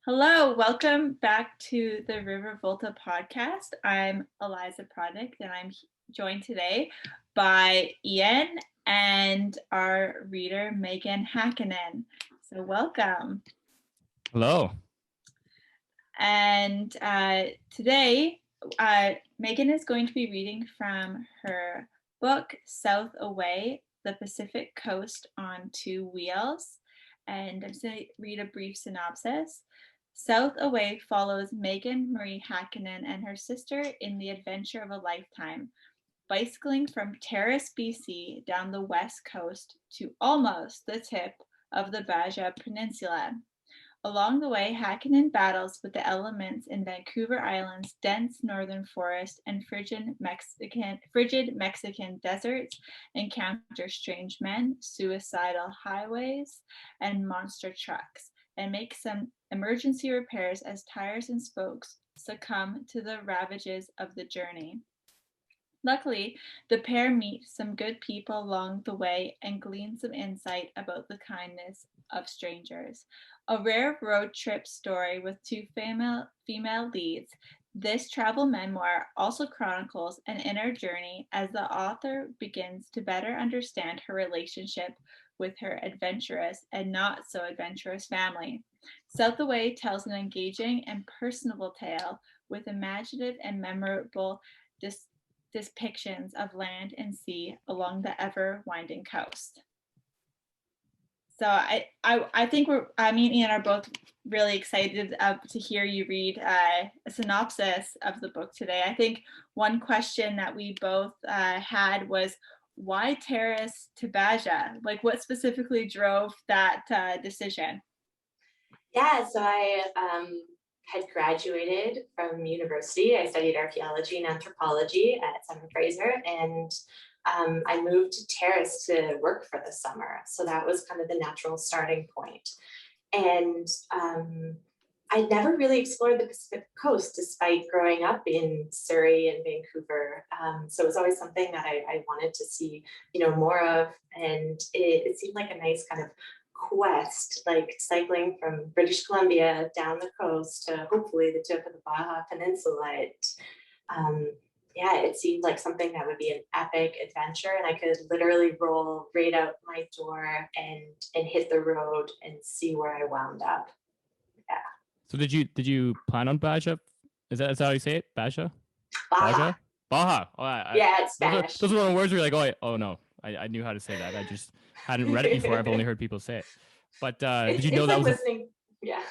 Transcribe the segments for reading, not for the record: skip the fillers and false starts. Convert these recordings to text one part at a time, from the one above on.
Hello, welcome back to the River Volta podcast. I'm Aliza Product and I'm joined today by Ian and our reader Meaghan Hackinen. So welcome. Hello. And today Meaghan is going to be reading from her book South Away, The Pacific Coast on Two Wheels. And I'm just going to read a brief synopsis. South Away follows Meaghan Marie Hackinen and her sister in the adventure of a lifetime, bicycling from Paris, BC down the west coast to almost the tip of the Baja Peninsula. Along the way, Hackinen battles with the elements in Vancouver Island's dense northern forest and frigid Mexican deserts, encounters strange men, suicidal highways, and monster trucks, and makes some emergency repairs as tires and spokes succumb to the ravages of the journey. Luckily, the pair meet some good people along the way and glean some insight about the kindness of strangers. A rare road trip story with two female leads, this travel memoir also chronicles an inner journey as the author begins to better understand her relationship with her adventurous and not so adventurous family. South Away tells an engaging and personable tale with imaginative and memorable depictions of land and sea along the ever-winding coast. So I think me and Ian are both really excited to hear you read a synopsis of the book today. I think one question that we both had was, why Paris to Baja? Like, what specifically drove that decision? Yeah, so I had graduated from university. I studied archaeology and anthropology at Simon Fraser, and I moved to Paris to work for the summer. So that was kind of the natural starting point. And I never really explored the Pacific coast despite growing up in Surrey and Vancouver. So it was always something that I wanted to see, more of. And it seemed like a nice kind of quest, like cycling from British Columbia down the coast to hopefully the tip of the Baja Peninsula. It seemed like something that would be an epic adventure, and I could literally roll right out my door and hit the road and see where I wound up. Yeah. So did you plan on Baja? Is that how you say it? Baja? Baja. Baja. Yeah, it's Spanish. Those are one of the words where you're like, oh no, I knew how to say that. I just hadn't read it before. I've only heard people say it. But did you know that was listening? Yeah.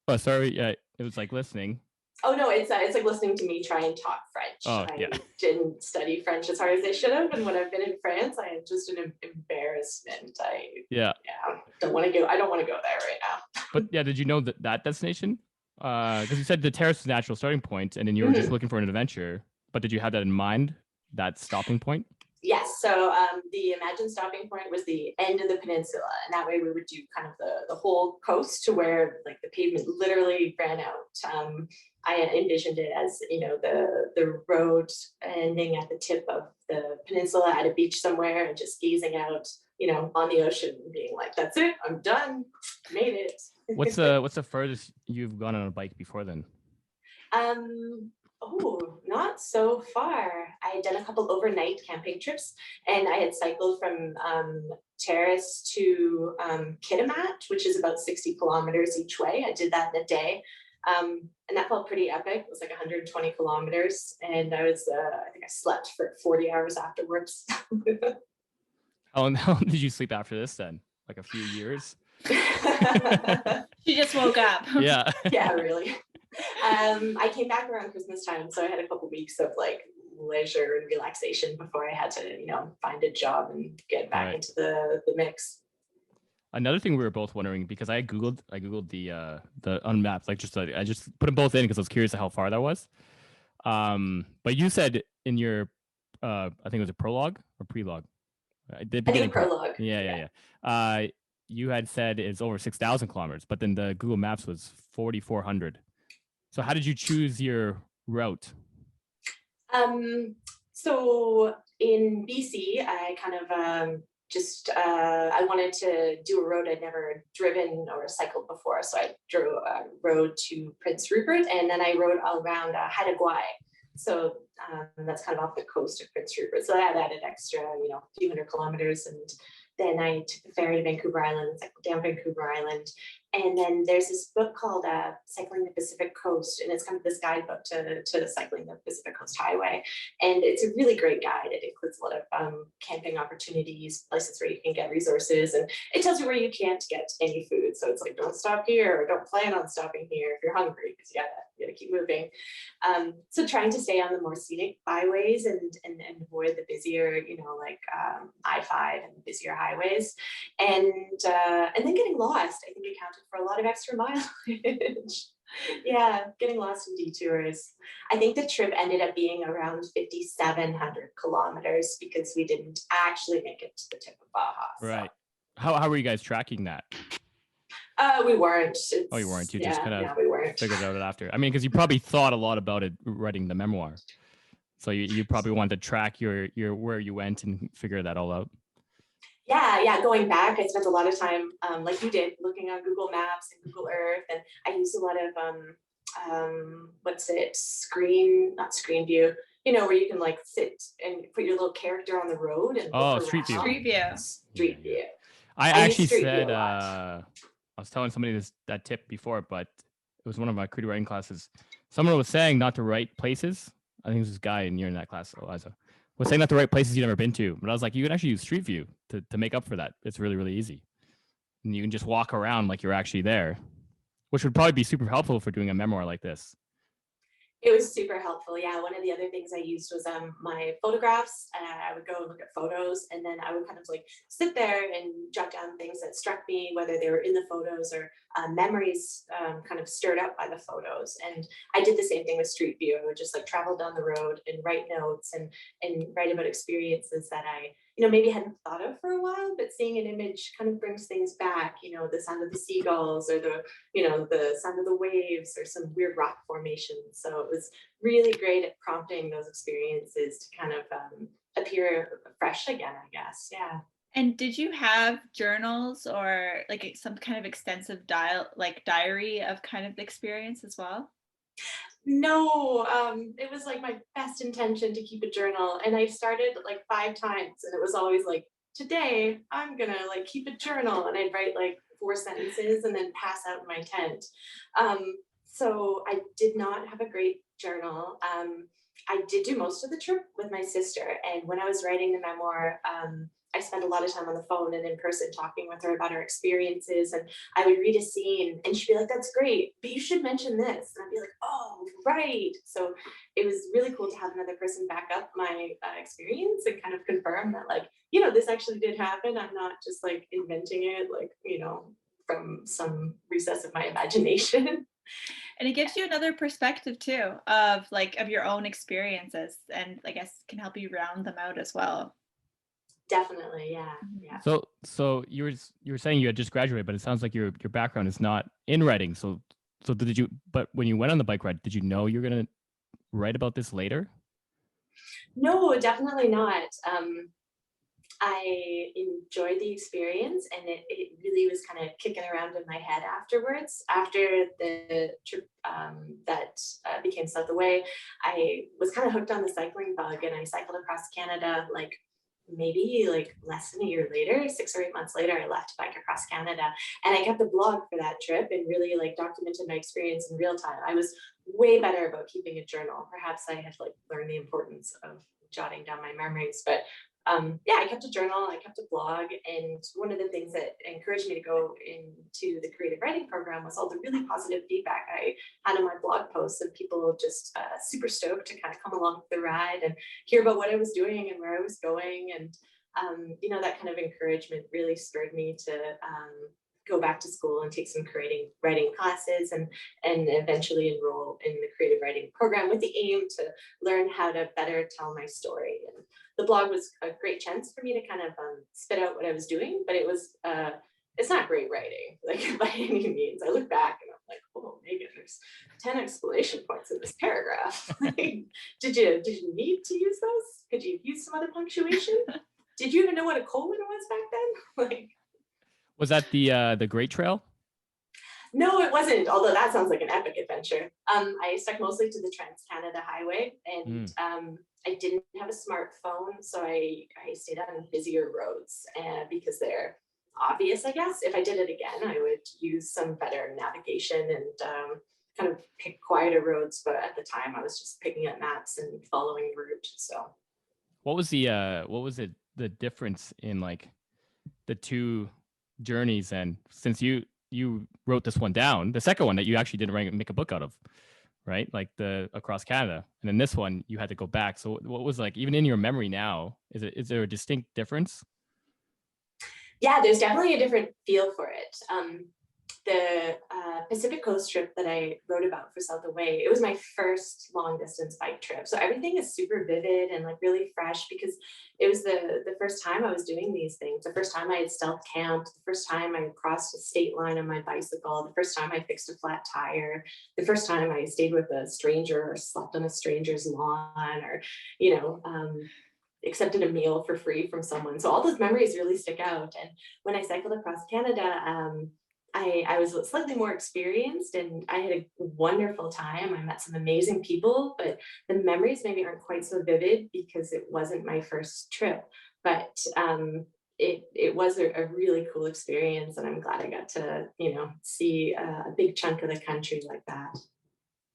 Oh, sorry. Yeah, it was like listening. Oh no, it's like listening to me try and talk French. Oh, yeah. I didn't study French as hard as I should have, and when I've been in France, I am just an embarrassment. I don't want to go. I don't want to go there right now. But yeah, did you know that destination? Because you said the terrace was the natural starting point, and then you were just looking for an adventure. But did you have that in mind? That stopping point? Yes. So the imagined stopping point was the end of the peninsula, and that way we would do kind of the whole coast to where like the pavement literally ran out. I envisioned it as, the road ending at the tip of the peninsula at a beach somewhere and just gazing out, on the ocean and being like, that's it, I'm done, made it. What's the furthest you've gone on a bike before then? Not so far. I had done a couple overnight camping trips, and I had cycled from Terrace to Kitimat, which is about 60 kilometers each way. I did that in a day. And that felt pretty epic. It was like 120 kilometers. And I was, I think I slept for 40 hours afterwards. How long did you sleep after this then? Like a few years? She just woke up. Yeah. Yeah, really. I came back around Christmas time. So I had a couple weeks of like leisure and relaxation before I had to, find a job and get back into the mix. Another thing we were both wondering, because I googled the on maps, like I just put them both in because I was curious how far that was. But you said in your I think it was a prologue or prelogue. I think prologue. Yeah. You had said it's over 6,000 kilometers, but then the Google Maps was 4,400. So how did you choose your route? So in BC, I kind of I wanted to do a road I'd never driven or cycled before. So I drove a road to Prince Rupert, and then I rode all around Haida Gwaii. So that's kind of off the coast of Prince Rupert. So that added extra, a few hundred kilometers. And then I took the ferry to Vancouver Island, cycled down Vancouver Island. And then there's this book called Cycling the Pacific Coast, and it's kind of this guidebook to cycling the Pacific Coast Highway. And it's a really great guide. It includes a lot of camping opportunities, places where you can get resources, and it tells you where you can't get any food. So it's like, don't stop here, or don't plan on stopping here if you're hungry, because you gotta keep moving. So trying to stay on the more scenic byways and avoid the busier, like I-5 and busier highways, and then getting lost, I think accounted for a lot of extra mileage. Yeah, getting lost in detours. I think the trip ended up being around 5,700 kilometers because we didn't actually make it to the tip of Baja. Right. So. How were you guys tracking that? We weren't. Oh, you weren't. You just kind of we weren't. figured it out after. I mean, because you probably thought a lot about it writing the memoir, so you probably wanted to track your where you went and figure that all out. Yeah. Going back, I spent a lot of time, like you did, looking on Google Maps and Google Earth, and I used a lot of not screen view, where you can like sit and put your little character on the road and Street view. Street view. I actually said I was telling somebody that tip before, but it was one of my creative writing classes. Someone was saying not to write places. I think it was this guy, and you're in that class, Aliza, was saying not to write places you've never been to. But I was like, you can actually use Street View to make up for that. It's really, really easy. And you can just walk around like you're actually there, which would probably be super helpful for doing a memoir like this. It was super helpful. Yeah, one of the other things I used was my photographs. I would go and look at photos, and then I would kind of like sit there and jot down things that struck me, whether they were in the photos or memories kind of stirred up by the photos. And I did the same thing with Street View. I would just like travel down the road and write notes and write about experiences that I maybe hadn't thought of for a while, but seeing an image kind of brings things back, the sound of the seagulls or the sound of the waves or some weird rock formations. So it was really great at prompting those experiences to kind of appear fresh again, I guess. Yeah. And did you have journals or like some kind of extensive diary of kind of the experience as well? No, it was like my best intention to keep a journal, and I started like 5 times, and it was always like, today I'm gonna like keep a journal, and I'd write like 4 sentences and then pass out in my tent. So I did not have a great journal. I did do most of the trip with my sister, and when I was writing the memoir, I spent a lot of time on the phone and in person talking with her about her experiences, and I would read a scene and she'd be like, that's great, but you should mention this. And I'd be like, oh, right. So it was really cool to have another person back up my experience and kind of confirm that like, this actually did happen. I'm not just like inventing it, like, from some recess of my imagination. And it gives you another perspective too of your own experiences, and I guess can help you round them out as well. Definitely, yeah. So you were saying you had just graduated, but it sounds like your background is not in writing. So did you? But when you went on the bike ride, did you know you're gonna write about this later? No, definitely not. I enjoyed the experience, and it really was kind of kicking around in my head afterwards. After the trip that became South Away, I was kind of hooked on the cycling bug, and I cycled across Canada like maybe like less than a year later, 6 or 8 months later, I left to bike across Canada, and I kept a blog for that trip and really like documented my experience in real time. I was way better about keeping a journal. Perhaps I had like learned the importance of jotting down my memories, but I kept a journal, I kept a blog, and one of the things that encouraged me to go into the creative writing program was all the really positive feedback I had on my blog posts, and people just super stoked to kind of come along for the ride and hear about what I was doing and where I was going. And that kind of encouragement really spurred me to go back to school and take some writing classes and eventually enroll in the creative writing program with the aim to learn how to better tell my story. And the blog was a great chance for me to kind of spit out what I was doing, but it's not great writing, like by any means. I look back and I'm like, oh, Meaghan, there's 10 exclamation points in this paragraph. Like, did you need to use those? Could you use some other punctuation? did you even know what a colon was back then? Like, Was that the Great Trail? no, it wasn't, although that sounds like an epic adventure. I stuck mostly to the Trans-Canada Highway, and I didn't have a smartphone, so I stayed on busier roads because they're obvious, I guess. If I did it again, I would use some better navigation and kind of pick quieter roads, but at the time I was just picking up maps and following the route. So What was the difference in like the two journeys? And since you wrote this one down, the second one that you actually didn't make a book out of, right? Like the across Canada, and then this one you had to go back. So what was, like, even in your memory now, is there a distinct difference? yeah, there's definitely a different feel for it. The Pacific Coast trip that I wrote about for South Away, it was my first long distance bike trip. So everything is super vivid and like really fresh because it was the first time I was doing these things. The first time I had stealth camped, the first time I crossed a state line on my bicycle, the first time I fixed a flat tire, the first time I stayed with a stranger or slept on a stranger's lawn, or, accepted a meal for free from someone. So all those memories really stick out. And when I cycled across Canada, I was slightly more experienced and I had a wonderful time. I met some amazing people, but the memories maybe aren't quite so vivid because it wasn't my first trip. But it was a really cool experience, and I'm glad I got to, see a big chunk of the country like that.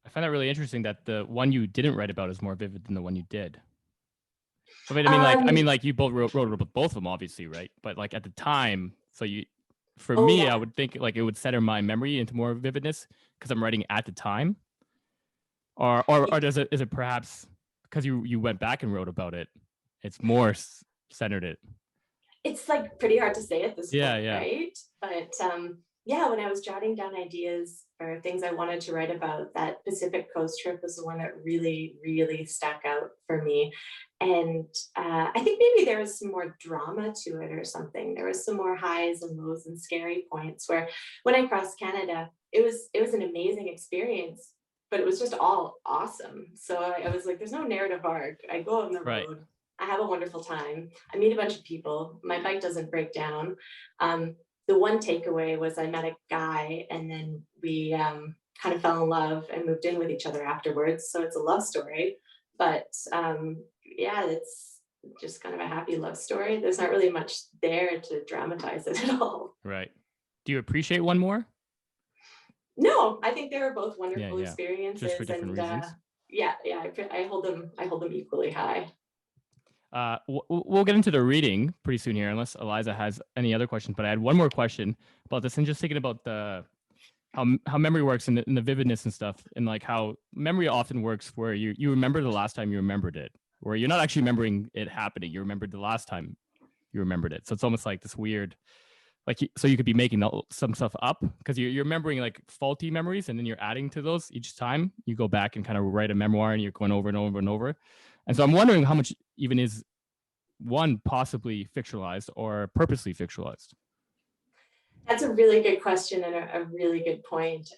I find that really interesting that the one you didn't write about is more vivid than the one you did. But like you both wrote about both of them, obviously, right? But like at the time, for me, yeah. I would think like it would center my memory into more vividness because I'm writing at the time, or is it perhaps because you went back and wrote about it, it's more centered it? It's like pretty hard to say at this point, yeah. right? But when I was jotting down ideas or things I wanted to write about, that Pacific Coast trip was the one that really, really stuck out for me. And I think maybe there was some more drama to it or something. There was some more highs and lows and scary points where when I crossed Canada, it was an amazing experience, but it was just all awesome. So I was like, there's no narrative arc. I go on the road. I have a wonderful time. I meet a bunch of people. My bike doesn't break down. The one takeaway was I met a guy and then we kind of fell in love and moved in with each other afterwards. So it's a love story, but it's just kind of a happy love story. There's not really much there to dramatize it at all. Right. Do you appreciate one more? No, I think they were both wonderful experiences. Just for different reasons. I hold them equally high. We'll get into the reading pretty soon here, unless Aliza has any other questions. But I had one more question about this, and just thinking about how memory works and the vividness and stuff, and like how memory often works where you remember the last time you remembered it, where you're not actually remembering it happening. You remembered the last time you remembered it. So it's almost like this weird, like, so you could be making some stuff up because you're remembering like faulty memories, and then you're adding to those each time you go back and kind of write a memoir, and you're going over and over and over. And so I'm wondering how much even is one possibly fictionalized or purposely fictionalized? That's a really good question and a really good point.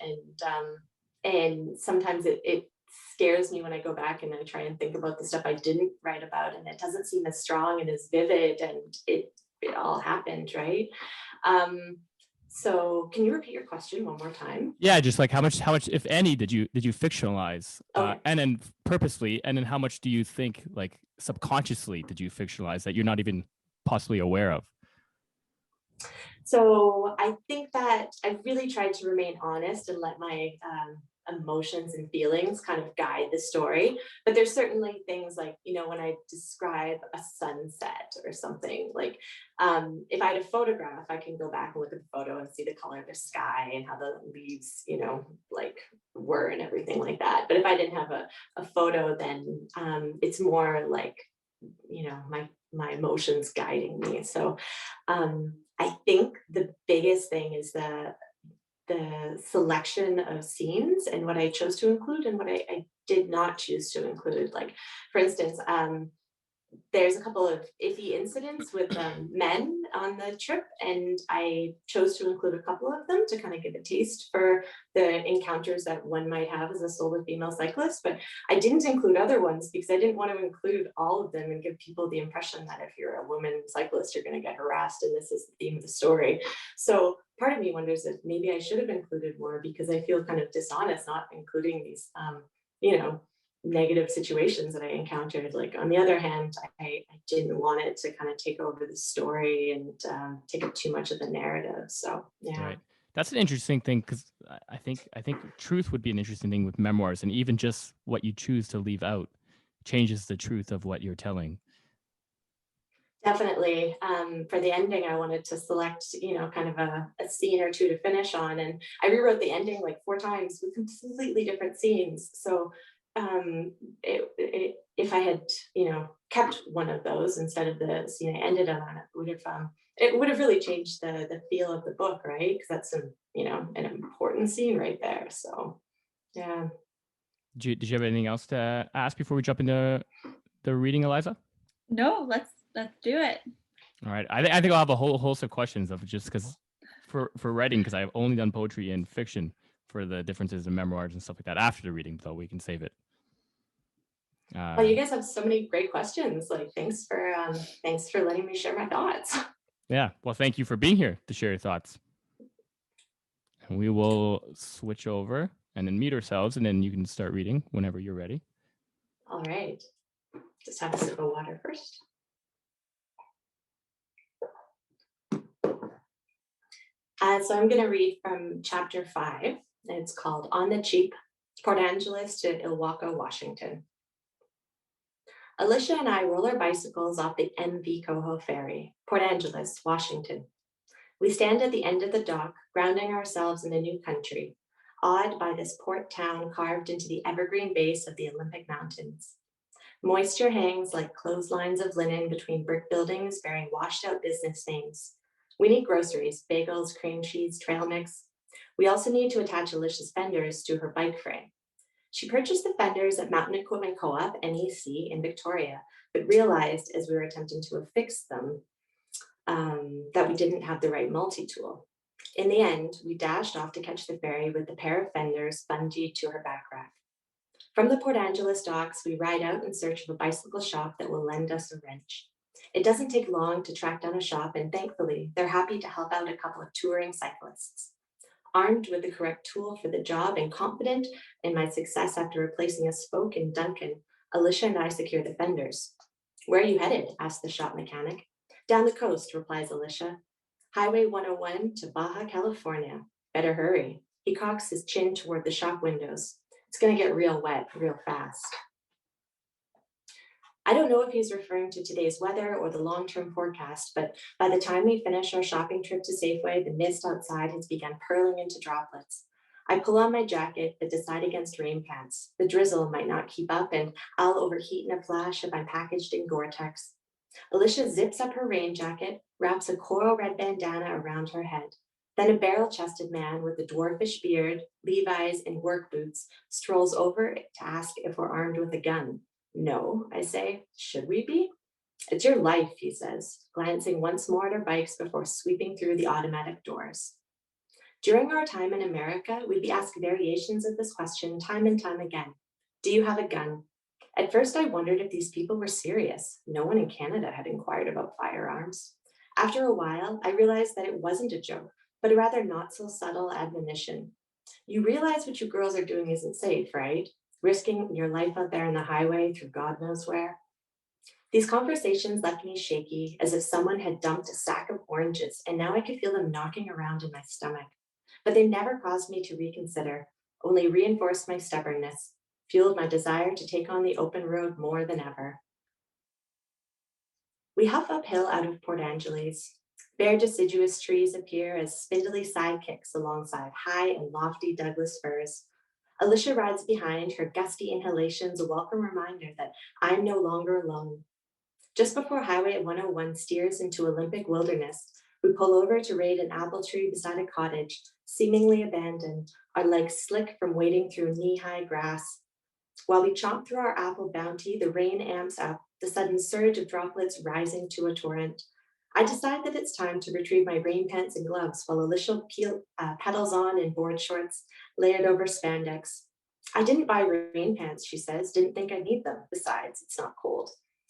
And sometimes it scares me when I go back and I try and think about the stuff I didn't write about, and it doesn't seem as strong and as vivid, and it all happened, right? So can you repeat your question one more time? Yeah, just like how much, if any, did you fictionalize, okay. And then purposely, and then how much do you think like subconsciously did you fictionalize that you're not even possibly aware of? So I think that I really tried to remain honest and let my emotions and feelings kind of guide the story. But there's certainly things like, when I describe a sunset or something, like if I had a photograph, I can go back and look at the photo and see the color of the sky and how the leaves, like were and everything like that. But if I didn't have a photo, then it's more like, my emotions guiding me. So I think the biggest thing is the selection of scenes and what I chose to include and what I did not choose to include. Like, for instance, there's a couple of iffy incidents with men on the trip, and I chose to include a couple of them to kind of give a taste for the encounters that one might have as a solo female cyclist. But I didn't include other ones because I didn't want to include all of them and give people the impression that if you're a woman cyclist, you're going to get harassed, and this is the theme of the story. So part of me wonders if maybe I should have included more, because I feel kind of dishonest not including these, negative situations that I encountered. Like, on the other hand, I didn't want it to kind of take over the story and take up too much of the narrative. So yeah. Right. That's an interesting thing, because I think truth would be an interesting thing with memoirs, and even just what you choose to leave out changes the truth of what you're telling. Definitely. For the ending, I wanted to select, kind of a scene or two to finish on. And I rewrote the ending like 4 times with completely different scenes. So if I had, kept one of those instead of the scene I ended on, it would have really changed the feel of the book, right? Because that's an important scene right there. So yeah. Did you have anything else to ask before we jump into the reading, Aliza? No, let's do it. All right. I think I'll have a whole host of questions of just because for writing, because I've only done poetry and fiction, for the differences in memoirs and stuff like that after the reading, so we can save it. Well, you guys have so many great questions. Like, thanks for letting me share my thoughts. Yeah. Well, thank you for being here to share your thoughts. And we will switch over and then mute ourselves, and then you can start reading whenever you're ready. All right. Just have a sip of water first. So I'm going to read from chapter 5, and it's called On the Cheap, Port Angeles to Ilwaco, Washington. Alicia and I roll our bicycles off the MV Coho Ferry, Port Angeles, Washington. We stand at the end of the dock, grounding ourselves in a new country, awed by this port town carved into the evergreen base of the Olympic Mountains. Moisture hangs like clotheslines of linen between brick buildings bearing washed-out business names. We need groceries, bagels, cream cheese, trail mix. We also need to attach Alicia's fenders to her bike frame. She purchased the fenders at Mountain Equipment Co-op, NEC, in Victoria, but realized as we were attempting to affix them that we didn't have the right multi-tool. In the end, we dashed off to catch the ferry with the pair of fenders bungeed to her back rack. From the Port Angeles docks, we ride out in search of a bicycle shop that will lend us a wrench. It doesn't take long to track down a shop, and thankfully, they're happy to help out a couple of touring cyclists. Armed with the correct tool for the job and confident in my success after replacing a spoke in Duncan, Alicia and I secure the fenders. Where are you headed? Asks the shop mechanic. Down the coast, replies Alicia. Highway 101 to Baja, California. Better hurry. He cocks his chin toward the shop windows. It's going to get real wet real fast. I don't know if he's referring to today's weather or the long-term forecast, but by the time we finish our shopping trip to Safeway, the mist outside has begun purling into droplets. I pull on my jacket, but decide against rain pants. The drizzle might not keep up, and I'll overheat in a flash if I'm packaged in Gore-Tex. Alicia zips up her rain jacket, wraps a coral red bandana around her head. Then a barrel-chested man with a dwarfish beard, Levi's, and work boots strolls over to ask if we're armed with a gun. No, I say. Should we be? It's your life, he says, glancing once more at our bikes before sweeping through the automatic doors. During our time in America, we'd be asked variations of this question time and time again. Do you have a gun? At first, I wondered if these people were serious. No one in Canada had inquired about firearms. After a while, I realized that it wasn't a joke, but a rather not so subtle admonition. You realize what you girls are doing isn't safe, right? Risking your life out there on the highway through God knows where. These conversations left me shaky, as if someone had dumped a sack of oranges, and now I could feel them knocking around in my stomach. But they never caused me to reconsider, only reinforced my stubbornness, fueled my desire to take on the open road more than ever. We huff uphill out of Port Angeles. Bare deciduous trees appear as spindly sidekicks alongside high and lofty Douglas firs. Alicia rides behind, her gusty inhalations a welcome reminder that I'm no longer alone. Just before Highway 101 steers into Olympic wilderness, we pull over to raid an apple tree beside a cottage, seemingly abandoned, our legs slick from wading through knee-high grass. While we chomp through our apple bounty, the rain amps up, the sudden surge of droplets rising to a torrent. I decide that it's time to retrieve my rain pants and gloves while Alicia pedals on in board shorts layered over spandex. I didn't buy rain pants, she says, didn't think I'd need them. Besides, it's not cold.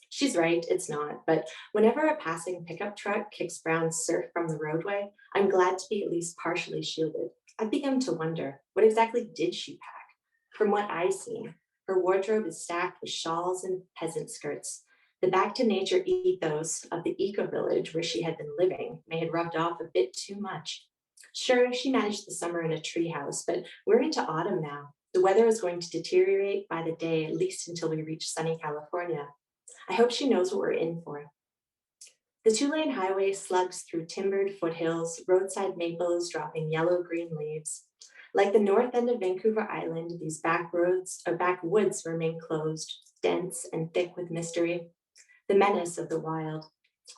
She's right, it's not, but whenever a passing pickup truck kicks brown surf from the roadway, I'm glad to be at least partially shielded. I've begun to wonder, what exactly did she pack? From what I've seen, her wardrobe is stacked with shawls and peasant skirts. The back to nature ethos of the eco-village where she had been living may have rubbed off a bit too much. Sure, she managed the summer in a treehouse, but we're into autumn now. The weather is going to deteriorate by the day, at least until we reach sunny California. I hope she knows what we're in for. The two-lane highway slugs through timbered foothills, roadside maples dropping yellow-green leaves. Like the north end of Vancouver Island, these backwoods remain closed, dense and thick with mystery, the menace of the wild.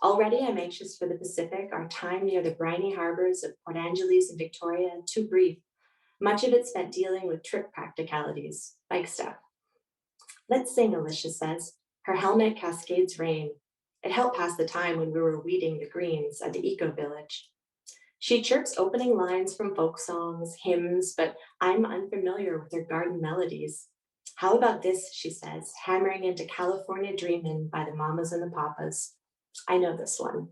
Already I'm anxious for the Pacific, our time near the briny harbors of Port Angeles and Victoria, too brief. Much of it spent dealing with trip practicalities, bike stuff. Let's sing, Alicia says. Her helmet cascades rain. It helped pass the time when we were weeding the greens at the eco-village. She chirps opening lines from folk songs, hymns, but I'm unfamiliar with her garden melodies. How about this, she says, hammering into California Dreamin' by the Mamas and the Papas. I know this one.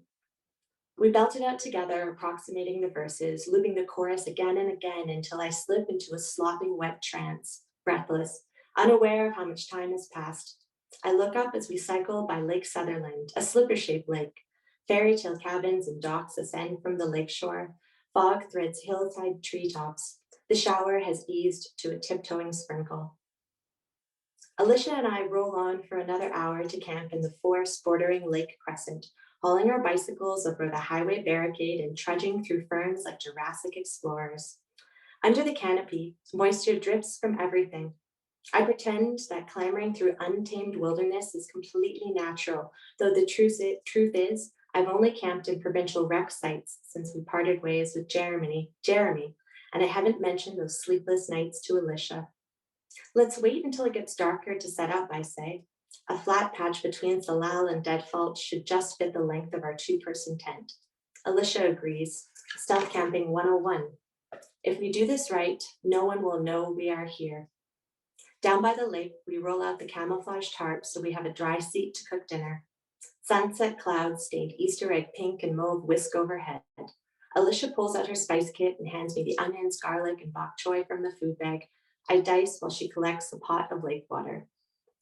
We belt it out together, approximating the verses, looping the chorus again and again until I slip into a slopping wet trance, breathless, unaware of how much time has passed. I look up as we cycle by Lake Sutherland, a slipper-shaped lake. Fairy tale cabins and docks ascend from the lakeshore. Fog threads hillside treetops. The shower has eased to a tiptoeing sprinkle. Alicia and I roll on for another hour to camp in the forest bordering Lake Crescent, hauling our bicycles over the highway barricade and trudging through ferns like Jurassic explorers. Under the canopy, moisture drips from everything. I pretend that clambering through untamed wilderness is completely natural, though the truth is, I've only camped in provincial rec sites since we parted ways with Jeremy, and I haven't mentioned those sleepless nights to Alicia. Let's wait until it gets darker to set up, I say. A flat patch between Salal and Deadfault should just fit the length of our two-person tent. Alicia agrees. Stealth camping 101. If we do this right, no one will know we are here. Down by the lake, we roll out the camouflage tarp so we have a dry seat to cook dinner. Sunset clouds stained Easter egg pink and mauve whisk overhead. Alicia pulls out her spice kit and hands me the onions, garlic, and bok choy from the food bag. I dice while she collects a pot of lake water.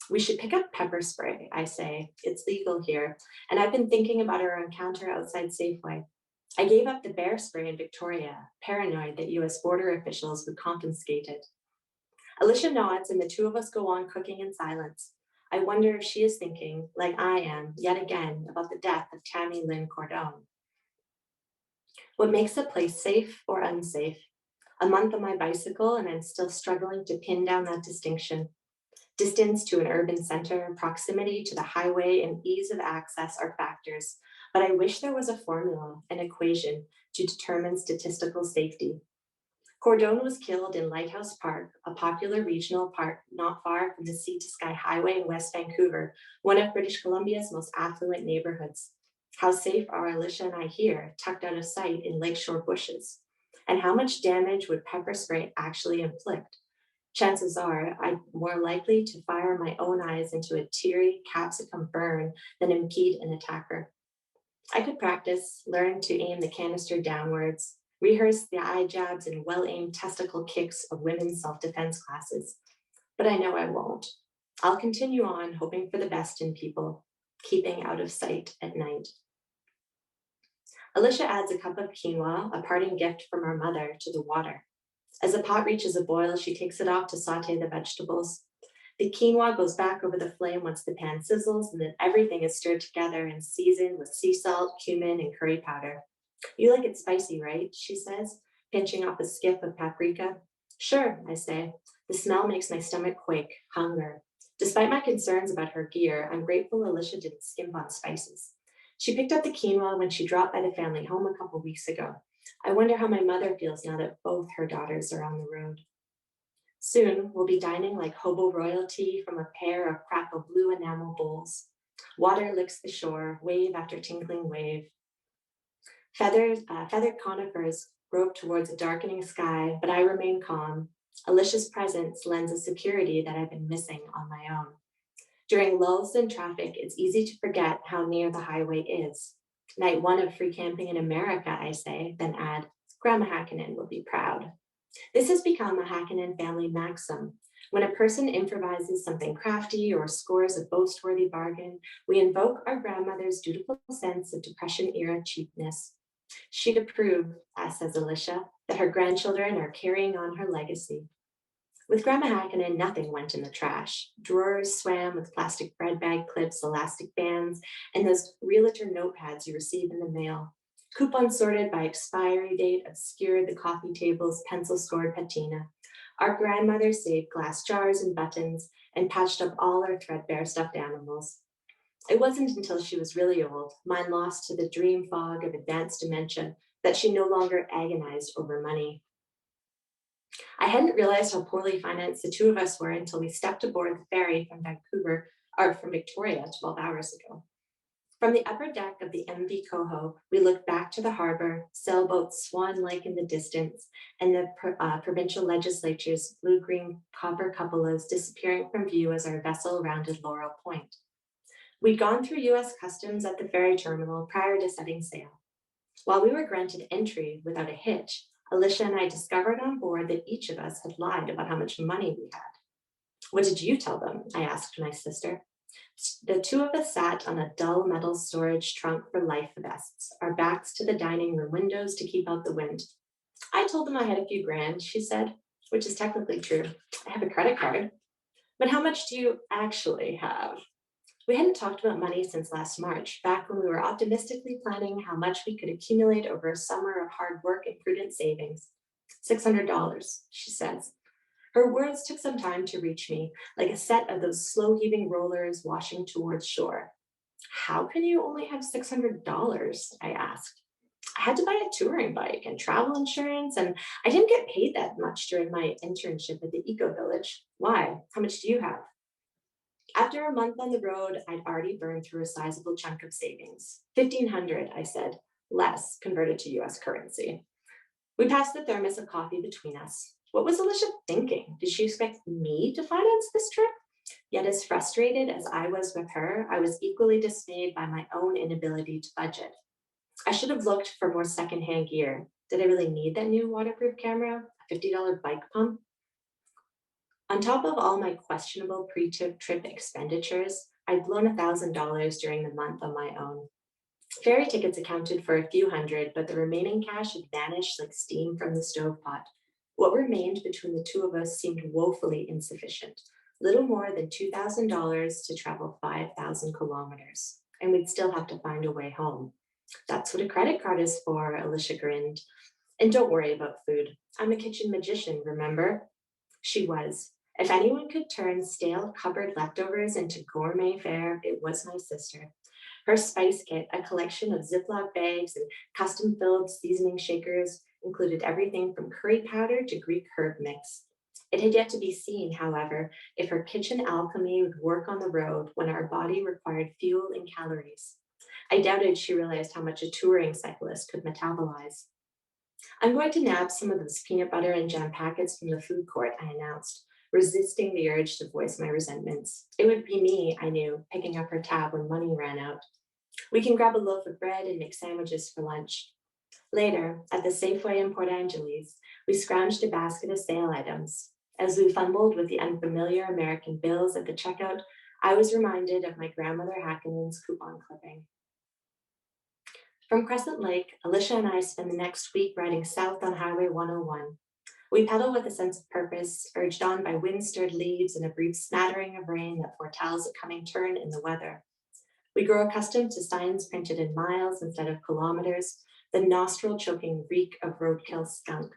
We should pick up pepper spray, I say. It's legal here, and I've been thinking about our encounter outside Safeway. I gave up the bear spray in Victoria, paranoid that US border officials would confiscate it. Alicia nods, and the two of us go on cooking in silence. I wonder if she is thinking, like I am, yet again, about the death of Tammy Lynn Cordone. What makes a place safe or unsafe? A month on my bicycle, and I'm still struggling to pin down that distinction. Distance to an urban center, proximity to the highway, and ease of access are factors, but I wish there was a formula, an equation, to determine statistical safety. Cordone was killed in Lighthouse Park, a popular regional park not far from the Sea to Sky Highway in West Vancouver, one of British Columbia's most affluent neighborhoods. How safe are Alicia and I here, tucked out of sight in lakeshore bushes? And how much damage would pepper spray actually inflict? Chances are I'm more likely to fire my own eyes into a teary capsicum burn than impede an attacker. I could practice, learn to aim the canister downwards, rehearse the eye jabs and well-aimed testicle kicks of women's self-defense classes. But I know I won't. I'll continue on hoping for the best in people, keeping out of sight at night. Alicia adds a cup of quinoa, a parting gift from her mother, to the water. As the pot reaches a boil, she takes it off to saute the vegetables. The quinoa goes back over the flame once the pan sizzles, and then everything is stirred together and seasoned with sea salt, cumin, and curry powder. You like it spicy, right? She says, pinching off a skiff of paprika. Sure, I say. The smell makes my stomach quake, hunger. Despite my concerns about her gear, I'm grateful Alicia didn't skimp on spices. She picked up the quinoa when she dropped by the family home a couple weeks ago. I wonder how my mother feels now that both her daughters are on the road. Soon, we'll be dining like hobo royalty from a pair of crackle blue enamel bowls. Water licks the shore, wave after tinkling wave. Feathered conifers grope towards a darkening sky, but I remain calm. Alicia's presence lends a security that I've been missing on my own. During lulls in traffic, it's easy to forget how near the highway is. Night one of free camping in America, I say, then add, Grandma Hackinen will be proud. This has become a Hackinen family maxim. When a person improvises something crafty or scores a boast-worthy bargain, we invoke our grandmother's dutiful sense of Depression-era cheapness. She'd approve, says Alicia, that her grandchildren are carrying on her legacy. With Grandma Hackinen, nothing went in the trash. Drawers swam with plastic bread bag clips, elastic bands, and those realtor notepads you receive in the mail. Coupons sorted by expiry date obscured the coffee table's pencil-scored patina. Our grandmother saved glass jars and buttons and patched up all our threadbare stuffed animals. It wasn't until she was really old, mine lost to the dream fog of advanced dementia, that she no longer agonized over money. I hadn't realized how poorly financed the two of us were until we stepped aboard the ferry from Victoria 12 hours ago. From the upper deck of the MV Coho, we looked back to the harbor, sailboats swan-like in the distance, and the provincial legislature's blue-green copper cupolas disappearing from view as our vessel rounded Laurel Point. We'd gone through US Customs at the ferry terminal prior to setting sail. While we were granted entry without a hitch, Alicia and I discovered on board that each of us had lied about how much money we had. What did you tell them? I asked my sister. The two of us sat on a dull metal storage trunk for life vests, our backs to the dining room windows to keep out the wind. I told them I had a few grand, she said, which is technically true. I have a credit card. But how much do you actually have? We hadn't talked about money since last March, back when we were optimistically planning how much we could accumulate over a summer of hard work and prudent savings. $600, she says. Her words took some time to reach me, like a set of those slow-heaving rollers washing towards shore. How can you only have $600? I asked. I had to buy a touring bike and travel insurance, and I didn't get paid that much during my internship at the Eco Village. Why? How much do you have? After a month on the road, I'd already burned through a sizable chunk of savings. $1,500, I said, less converted to US currency. We passed the thermos of coffee between us. What was Alicia thinking? Did she expect me to finance this trip? Yet as frustrated as I was with her, I was equally dismayed by my own inability to budget. I should have looked for more secondhand gear. Did I really need that new waterproof camera? A $50 bike pump? On top of all my questionable pre-trip expenditures, I'd blown $1,000 during the month on my own. Ferry tickets accounted for a few hundred, but the remaining cash had vanished like steam from the stovepot. What remained between the two of us seemed woefully insufficient, little more than $2,000 to travel 5,000 kilometers, and we'd still have to find a way home. That's what a credit card is for, Alicia grinned. And don't worry about food. I'm a kitchen magician, remember? She was. If anyone could turn stale cupboard leftovers into gourmet fare, it was my sister. Her spice kit, a collection of Ziploc bags and custom-filled seasoning shakers, included everything from curry powder to Greek herb mix. It had yet to be seen, however, if her kitchen alchemy would work on the road when our body required fuel and calories. I doubted she realized how much a touring cyclist could metabolize. I'm going to nab some of those peanut butter and jam packets from the food court, I announced, resisting the urge to voice my resentments. It would be me, I knew, picking up her tab when money ran out. We can grab a loaf of bread and make sandwiches for lunch. Later, at the Safeway in Port Angeles, we scrounged a basket of sale items. As we fumbled with the unfamiliar American bills at the checkout, I was reminded of my grandmother Hackinen's coupon clipping. From Crescent Lake, Alicia and I spend the next week riding south on Highway 101. We pedal with a sense of purpose, urged on by wind-stirred leaves and a brief smattering of rain that foretells a coming turn in the weather. We grow accustomed to signs printed in miles instead of kilometers, the nostril-choking reek of roadkill skunk.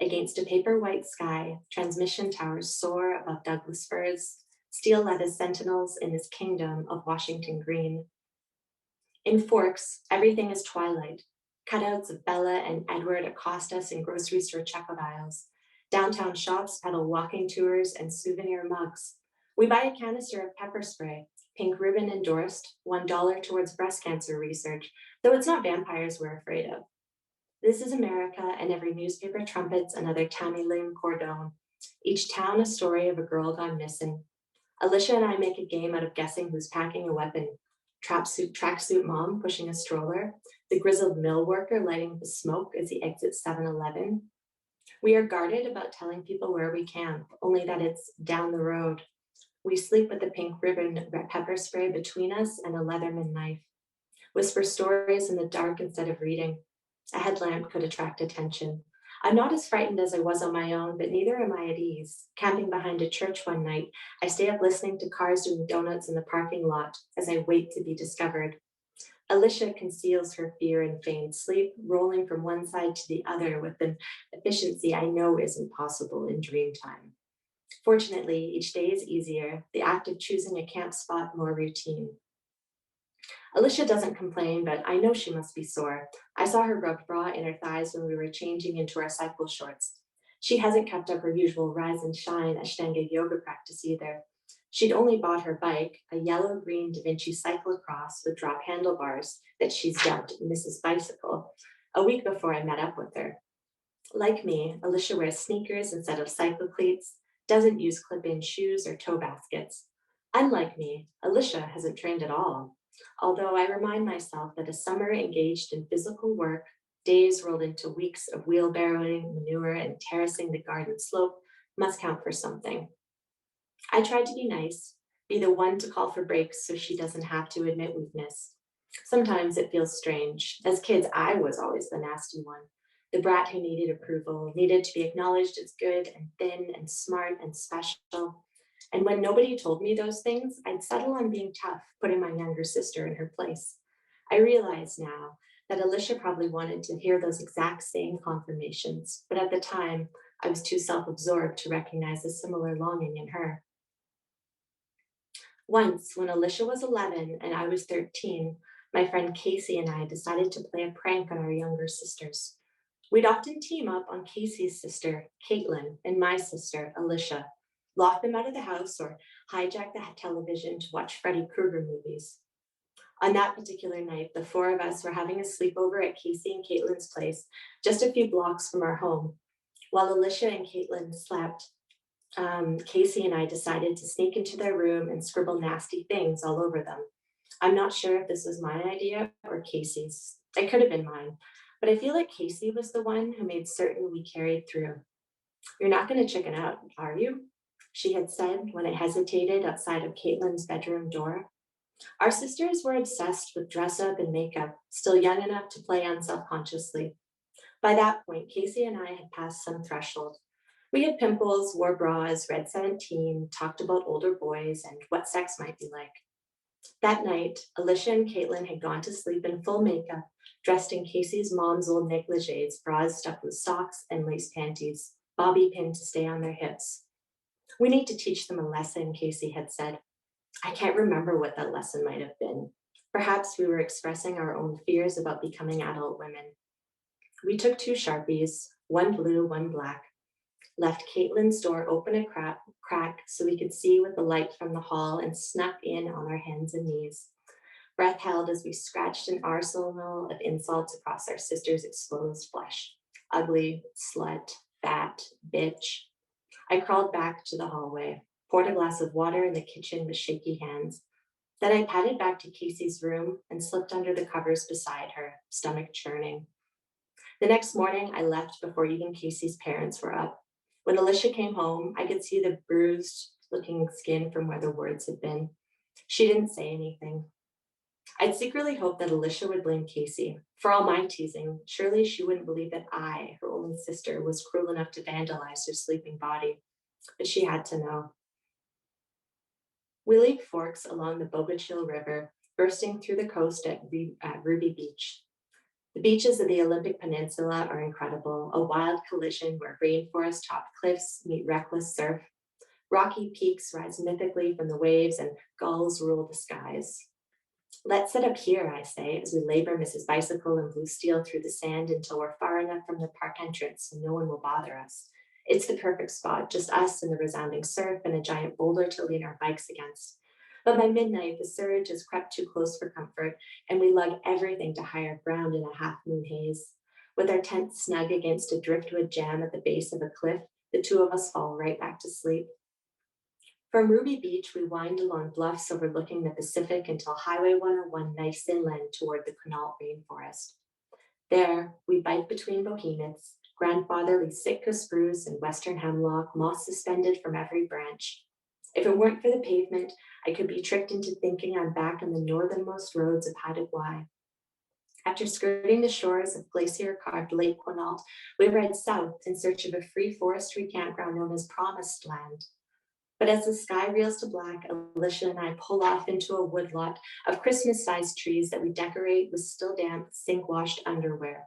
Against a paper-white sky, transmission towers soar above Douglas firs, steel-leaded sentinels in this kingdom of Washington green. In Forks, everything is twilight. Cutouts of Bella and Edward accost us in grocery store checkout aisles. Downtown shops peddle walking tours and souvenir mugs. We buy a canister of pepper spray, pink ribbon endorsed, $1 towards breast cancer research, though it's not vampires we're afraid of. This is America, and every newspaper trumpets another Tammy Lynn Cordone. Each town a story of a girl gone missing. Alicia and I make a game out of guessing who's packing a weapon. Tracksuit mom pushing a stroller, the grizzled mill worker lighting the smoke as he exits 7-Eleven. We are guarded about telling people where we camp, only that it's down the road. We sleep with the pink ribbon pepper spray between us and a Leatherman knife. Whisper stories in the dark instead of reading. A headlamp could attract attention. I'm not as frightened as I was on my own, but neither am I at ease. Camping behind a church one night, I stay up listening to cars doing donuts in the parking lot as I wait to be discovered. Alicia conceals her fear in feigned sleep, rolling from one side to the other with an efficiency I know isn't possible in dream time. Fortunately, each day is easier, the act of choosing a camp spot more routine. Alicia doesn't complain, but I know she must be sore. I saw her rubbed bra in her thighs when we were changing into our cycle shorts. She hasn't kept up her usual rise and shine Ashtanga yoga practice either. She'd only bought her bike, a yellow-green Da Vinci cyclocross with drop handlebars that she's dubbed Mrs. Bicycle, a week before I met up with her. Like me, Alicia wears sneakers instead of cycle cleats, doesn't use clip-in shoes or toe baskets. Unlike me, Alicia hasn't trained at all. Although I remind myself that a summer engaged in physical work, days rolled into weeks of wheelbarrowing, manure, and terracing the garden slope must count for something. I tried to be nice, be the one to call for breaks so she doesn't have to admit weakness. Sometimes it feels strange. As kids, I was always the nasty one, the brat who needed approval, needed to be acknowledged as good and thin and smart and special. And when nobody told me those things, I'd settle on being tough, putting my younger sister in her place. I realize now that Alicia probably wanted to hear those exact same confirmations, but at the time, I was too self-absorbed to recognize a similar longing in her. Once, when Alicia was 11 and I was 13, my friend Casey and I decided to play a prank on our younger sisters. We'd often team up on Casey's sister, Caitlin, and my sister, Alicia, lock them out of the house or hijack the television to watch Freddy Krueger movies. On that particular night, the four of us were having a sleepover at Casey and Caitlin's place, just a few blocks from our home. While Alicia and Caitlin slept, Casey and I decided to sneak into their room and scribble nasty things all over them. I'm not sure if this was my idea or Casey's. It could have been mine, but I feel like Casey was the one who made certain we carried through. "You're not going to chicken out, are you?" she had said when I hesitated outside of Caitlin's bedroom door. Our sisters were obsessed with dress up and makeup, still young enough to play unselfconsciously. By that point, Casey and I had passed some threshold. We had pimples, wore bras, read 17, talked about older boys and what sex might be like. That night, Alicia and Caitlin had gone to sleep in full makeup, dressed in Casey's mom's old negligees, bras stuffed with socks and lace panties, bobby pinned to stay on their hips. "We need to teach them a lesson," Casey had said. I can't remember what that lesson might have been. Perhaps we were expressing our own fears about becoming adult women. We took 2 Sharpies, one blue, one black, left Caitlin's door open a crack so we could see with the light from the hall and snuck in on our hands and knees. Breath held as we scratched an arsenal of insults across our sister's exposed flesh. Ugly, slut, fat, bitch. I crawled back to the hallway, poured a glass of water in the kitchen with shaky hands. Then I padded back to Casey's room and slipped under the covers beside her, stomach churning. The next morning, I left before even Casey's parents were up. When Alicia came home, I could see the bruised-looking skin from where the words had been. She didn't say anything. I'd secretly hoped that Alicia would blame Casey. For all my teasing, surely she wouldn't believe that I, her only sister, was cruel enough to vandalize her sleeping body. But she had to know. We leave forks along the Bobachil River, bursting through the coast at Ruby Beach. The beaches of the Olympic Peninsula are incredible, a wild collision where rainforest-topped cliffs meet reckless surf. Rocky peaks rise mythically from the waves and gulls rule the skies. "Let's sit up here," I say, as we labor Mrs. Bicycle and Blue Steel through the sand until we're far enough from the park entrance so no one will bother us. It's the perfect spot, just us and the resounding surf and a giant boulder to lean our bikes against. But by midnight, the surge has crept too close for comfort, and we lug everything to higher ground in a half-moon haze. With our tent snug against a driftwood jam at the base of a cliff, the two of us fall right back to sleep. From Ruby Beach, we wind along bluffs overlooking the Pacific until Highway 101 knifes inland toward the Quinault rainforest. There, we bike between behemoths, grandfatherly Sitka spruce and western hemlock, moss suspended from every branch. If it weren't for the pavement, I could be tricked into thinking I'm back on the northernmost roads of Haida Gwaii. After skirting the shores of glacier-carved Lake Quinault, we ride south in search of a free forestry campground known as Promised Land. But as the sky reels to black, Alicia and I pull off into a woodlot of Christmas-sized trees that we decorate with still damp, sink-washed underwear.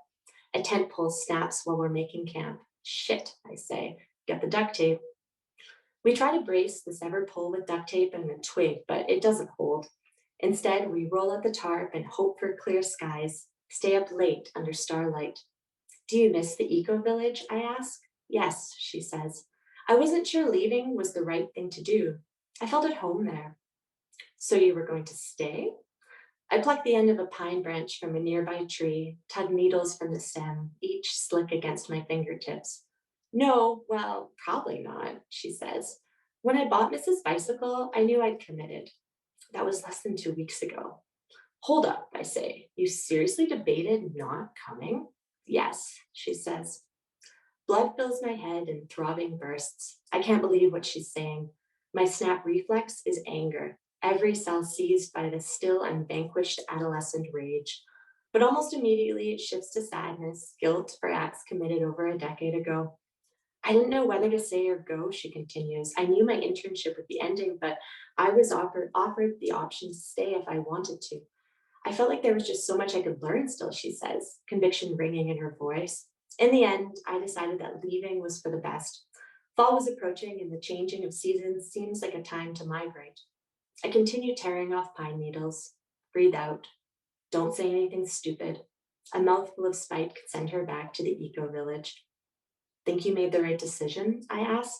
A tent pole snaps while we're making camp. Shit, I say, get the duct tape. We try to brace the severed pole with duct tape and a twig, but it doesn't hold. Instead, we roll out the tarp and hope for clear skies, stay up late under starlight. Do you miss the eco-village, I ask? Yes, she says. I wasn't sure leaving was the right thing to do. I felt at home there. So you were going to stay? I pluck the end of a pine branch from a nearby tree, tug needles from the stem, each slick against my fingertips. No, well, probably not, she says. When I bought Mrs. Bicycle, I knew I'd committed. That was less than 2 weeks ago. Hold up, I say. You seriously debated not coming? Yes, she says. Blood fills my head in throbbing bursts. I can't believe what she's saying. My snap reflex is anger, every cell seized by the still unvanquished adolescent rage. But almost immediately it shifts to sadness, guilt for acts committed over a decade ago. I didn't know whether to say or go, she continues. I knew my internship would be ending, but I was offered the option to stay if I wanted to. I felt like there was just so much I could learn still, she says, conviction ringing in her voice. In the end, I decided that leaving was for the best. Fall was approaching and the changing of seasons seems like a time to migrate. I continue tearing off pine needles. Breathe out. Don't say anything stupid. A mouthful of spite could send her back to the eco-village. Think you made the right decision? I ask.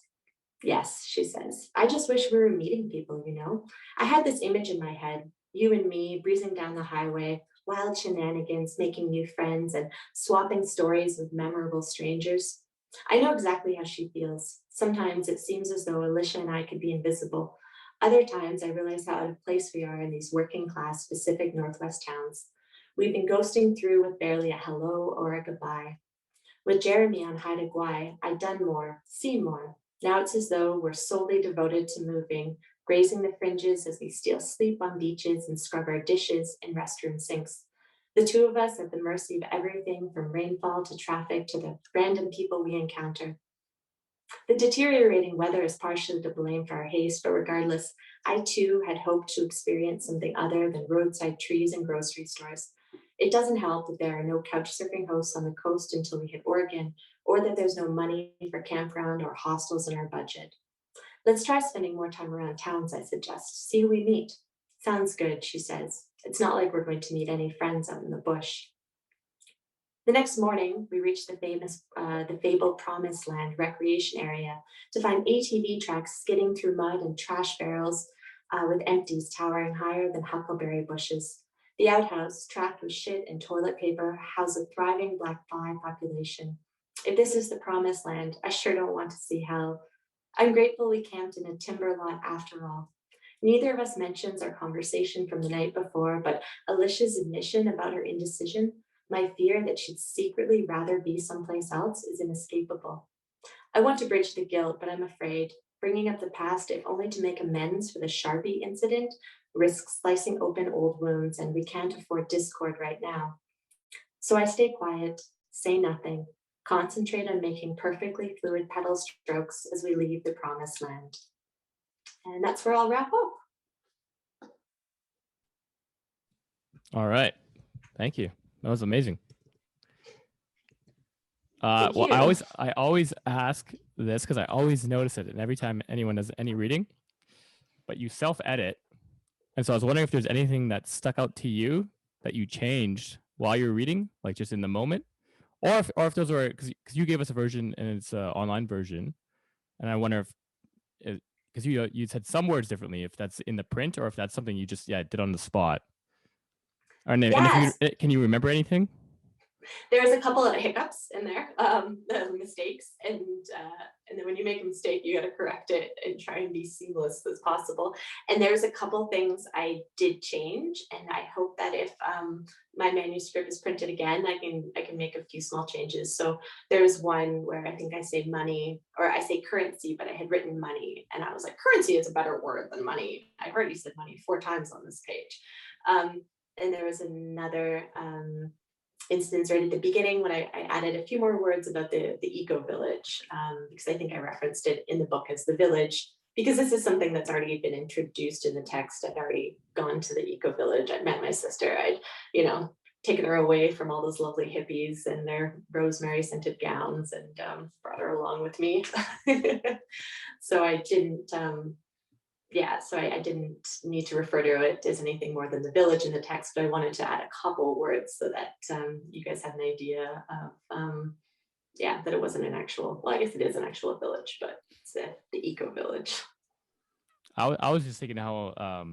Yes, she says. I just wish we were meeting people, you know? I had this image in my head, you and me breezing down the highway, wild shenanigans, making new friends, and swapping stories with memorable strangers. I know exactly how she feels. Sometimes it seems as though Alicia and I could be invisible. Other times I realize how out of place we are in these working class Pacific Northwest towns. We've been ghosting through with barely a hello or a goodbye. With Jeremy on Haida Gwaii, I'd done more, seen more. Now it's as though we're solely devoted to moving, grazing the fringes as we steal sleep on beaches and scrub our dishes in restroom sinks. The two of us at the mercy of everything from rainfall to traffic to the random people we encounter. The deteriorating weather is partially to blame for our haste, but regardless, I too had hoped to experience something other than roadside trees and grocery stores. It doesn't help that there are no couch surfing hosts on the coast until we hit Oregon, or that there's no money for campground or hostels in our budget. Let's try spending more time around towns, I suggest. See who we meet. Sounds good, she says. It's not like we're going to meet any friends out in the bush. The next morning, we reached the fabled Promised Land recreation area to find ATV tracks skidding through mud and trash barrels with empties towering higher than huckleberry bushes. The outhouse, tracked with shit and toilet paper, housed a thriving black fly population. If this is the Promised Land, I sure don't want to see hell. I'm grateful we camped in a timber lot after all. Neither of us mentions our conversation from the night before, but Alicia's admission about her indecision, my fear that she'd secretly rather be someplace else, is inescapable. I want to bridge the guilt, but I'm afraid bringing up the past, if only to make amends for the Sharpie incident, risks slicing open old wounds, and we can't afford discord right now. So I stay quiet, say nothing, concentrate on making perfectly fluid pedal strokes as we leave the Promised Land. And that's where I'll wrap up. All right. Thank you. That was amazing. Well, I always ask this because I always notice it, and every time anyone does any reading, but you self-edit. And so I was wondering if there's anything that stuck out to you that you changed while you're reading, like just in the moment, or if those are, because you gave us a version and it's an online version, and I wonder if, because you said some words differently, if that's in the print or if that's something you just did on the spot. And if you Yes, can you remember anything? there was a couple of hiccups in there, mistakes, and then when you make a mistake, you got to correct it and try and be seamless as possible. And there's a couple things I did change, and I hope that if my manuscript is printed again, I can make a few small changes. So there's one where I think I say money, or I say currency, but I had written money, and I was like, currency is a better word than money. I've already said money 4 times on this page. And there was another instance right at the beginning when I added a few more words about the eco village, because I think I referenced it in the book as the village, because this is something that's already been introduced in the text. I'd already gone to the eco village. I'd met my sister. I'd, taken her away from all those lovely hippies and their rosemary scented gowns, and brought her along with me. So I didn't I didn't need to refer to it as anything more than the village in the text, but I wanted to add a couple words so that you guys have an idea of, that it wasn't an actual, well, I guess it is an actual village, but it's the eco village. I was just thinking how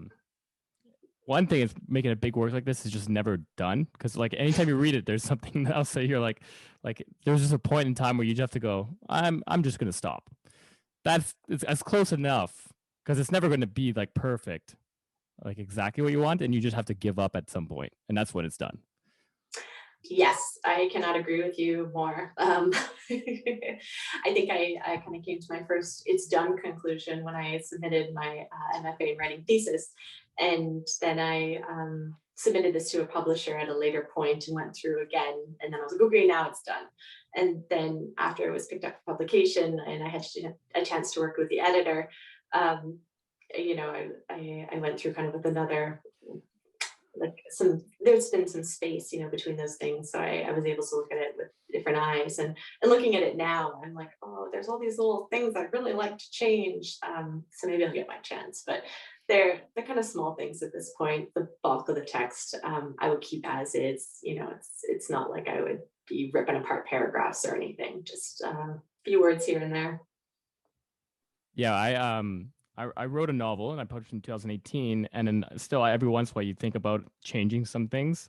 one thing is making a big work like this is just never done, because like anytime you read it, there's something else that you're like there's just a point in time where you just have to go, I'm just gonna stop. It's close enough, because it's never going to be like perfect, like exactly what you want, and you just have to give up at some point, and that's when it's done. Yes, I cannot agree with you more. I think I kind of came to my first it's done conclusion when I submitted my MFA in writing thesis, and then I submitted this to a publisher at a later point and went through again, and then I was like, okay, now it's done. And then after it was picked up for publication and I had a chance to work with the editor, I went through kind of with another, there's been some space, between those things. So I was able to look at it with different eyes, and looking at it now, I'm like, oh, there's all these little things I'd really like to change. So maybe I'll get my chance, but they're kind of small things at this point. The bulk of the text, I would keep as is, it's not like I would be ripping apart paragraphs or anything, just a few words here and there. Yeah, I wrote a novel and I published in 2018, and then still every once in a while you think about changing some things,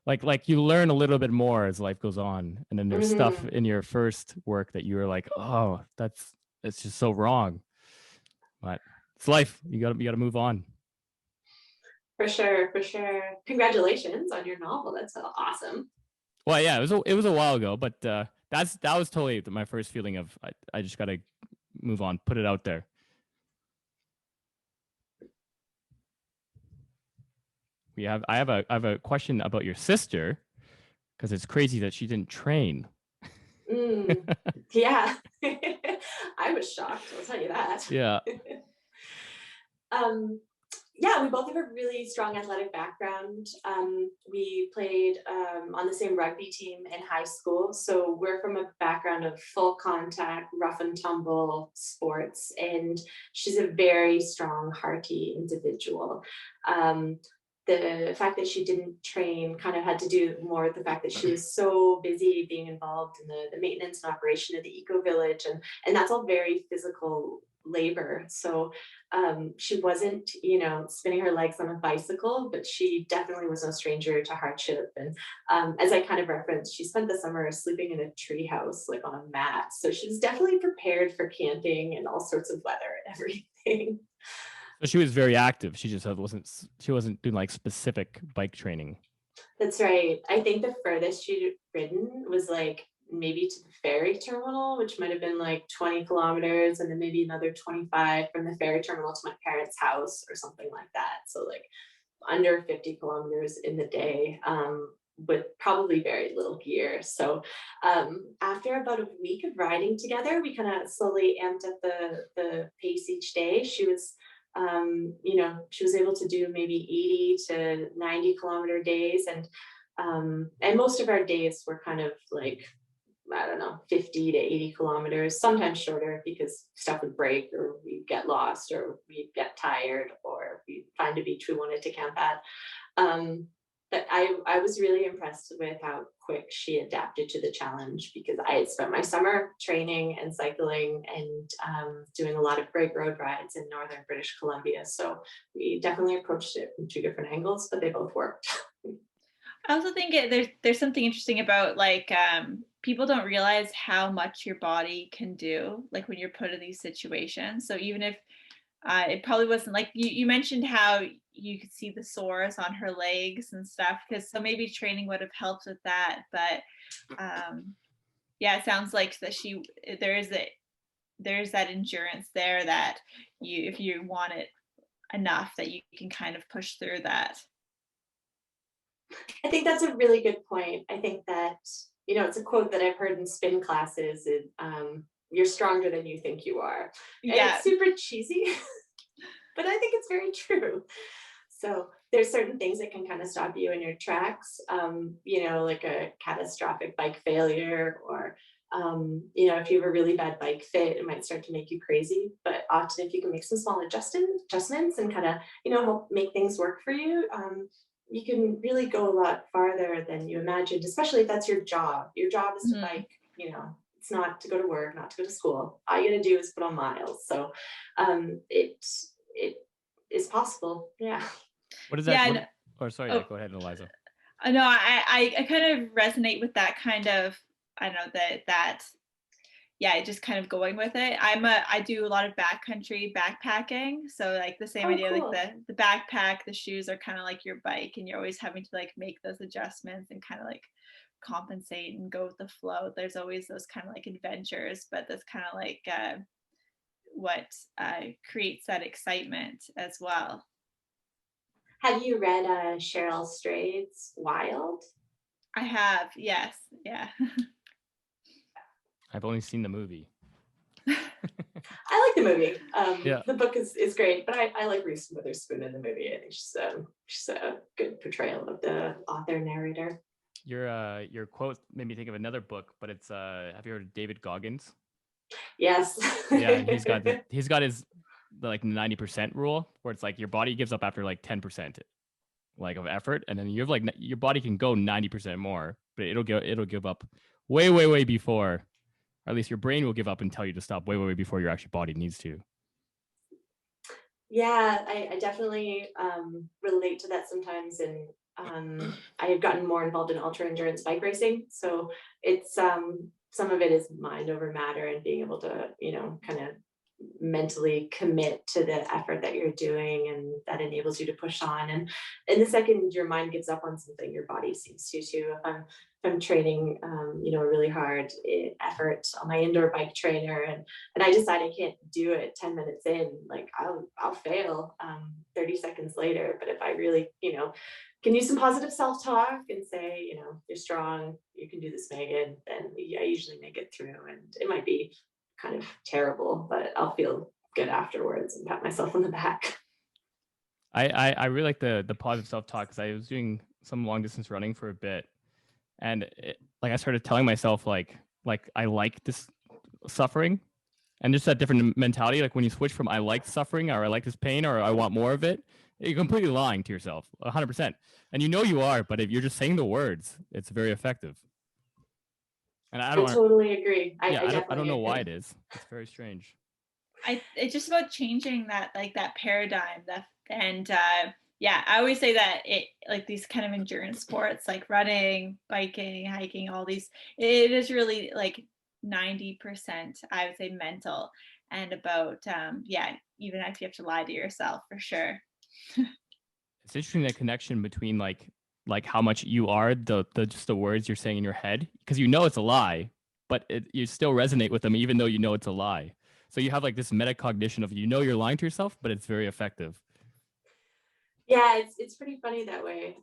like you learn a little bit more as life goes on, and then there's stuff in your first work that you were like, oh, it's just so wrong, but it's life. You gotta move on. For sure. Congratulations on your novel. That's awesome. Well, yeah, it was a while ago, but that was totally my first feeling of I just gotta move on, put it out there. I have a question about your sister, because it's crazy that she didn't train. Yeah, I was shocked, I'll tell you that. Yeah. Yeah, we both have a really strong athletic background. We played on the same rugby team in high school. So we're from a background of full contact, rough and tumble sports. And she's a very strong, hearty individual. The fact that she didn't train kind of had to do more with the fact that she was so busy being involved in the maintenance and operation of the eco village. And that's all very physical labor. So she wasn't, spinning her legs on a bicycle, but she definitely was no stranger to hardship. And as I kind of referenced, she spent the summer sleeping in a tree house, like on a mat. So she's definitely prepared for camping and all sorts of weather and everything. So she was very active. She just wasn't doing like specific bike training. That's right. I think the furthest she'd ridden was like maybe to the ferry terminal, which might have been like 20 kilometers, and then maybe another 25 from the ferry terminal to my parents' house or something like that. So like under 50 kilometers in the day, with probably very little gear. So after about a week of riding together, we kind of slowly amped up the pace each day. She was she was able to do maybe 80 to 90 kilometer days. And most of our days were kind of like, I don't know, 50 to 80 kilometers, sometimes shorter because stuff would break or we'd get lost or we'd get tired or we'd find a beach we wanted to camp at. But I was really impressed with how quick she adapted to the challenge, because I had spent my summer training and cycling and doing a lot of great road rides in northern British Columbia. So we definitely approached it from two different angles, but they both worked. I also think there's something interesting about like people don't realize how much your body can do like when you're put in these situations. So even if it probably wasn't like you mentioned how you could see the sores on her legs and stuff, because so maybe training would have helped with that. But yeah, it sounds like that there's that endurance there that if you want it enough that you can kind of push through that. I think that's a really good point. I think that, it's a quote that I've heard in spin classes, you're stronger than you think you are. And Yeah. it's super cheesy, but I think it's very true. So there's certain things that can kind of stop you in your tracks, like a catastrophic bike failure, or, if you have a really bad bike fit, it might start to make you crazy. But often if you can make some small adjustments and kind of, help make things work for you, you can really go a lot farther than you imagined, especially if that's your job. Your job is to bike, it's not to go to work, not to go to school. All you gotta do is put on miles. So it is possible. Yeah. What is that? Yeah. Go ahead, Aliza. I know I kind of resonate with that kind of, I don't know, that yeah, just kind of going with it. I do a lot of backcountry backpacking. So like the same idea, cool. like the backpack, the shoes are kind of like your bike, and you're always having to like make those adjustments and kind of like compensate and go with the flow. There's always those kind of like adventures, but that's kind of like what creates that excitement as well. Have you read Cheryl Strayed's Wild? I have, yes. Yeah. I've only seen the movie. I like the movie. Yeah. The book is great, but I like Reese Witherspoon in the movie. I think she's a good portrayal of the author narrator. Your quote made me think of another book, but it's have you heard of David Goggins? Yes. Yeah, he's got his like 90% rule, where it's like your body gives up after like 10% like of effort, and then you have like your body can go 90% more, but it'll give up way before, or at least your brain will give up and tell you to stop way before your actual body needs to. Yeah, I definitely relate to that sometimes, and I have gotten more involved in ultra endurance bike racing. So it's some of it is mind over matter, and being able to kind of mentally commit to the effort that you're doing, and that enables you to push on. And the second your mind gives up on something, your body seems to too. If I'm training a really hard effort on my indoor bike trainer, and I decide I can't do it 10 minutes in, like I'll fail 30 seconds later. But if I really can use some positive self-talk and say, you're strong, you can do this, Meaghan, then I usually make it through. And it might be kind of terrible, but I'll feel good afterwards and pat myself on the back. I really like the positive self-talk, because I was doing some long distance running for a bit, and I started telling myself like I like this suffering, and just that different mentality. Like when you switch from I like suffering, or I like this pain, or I want more of it, you're completely lying to yourself 100%. And you are, but if you're just saying the words, it's very effective. And I totally agree. I don't know why it is. It's very strange. It's just about changing that, like that paradigm, yeah, I always say that it, like these kind of endurance sports like running, biking, hiking, all these, it is really like 90%, I would say, mental, and about even if you have to lie to yourself, for sure. It's interesting, that connection between like how much you are the just the words you're saying in your head, because it's a lie, but you still resonate with them even though it's a lie. So you have like this metacognition of you're lying to yourself, but it's very effective. Yeah, it's pretty funny that way.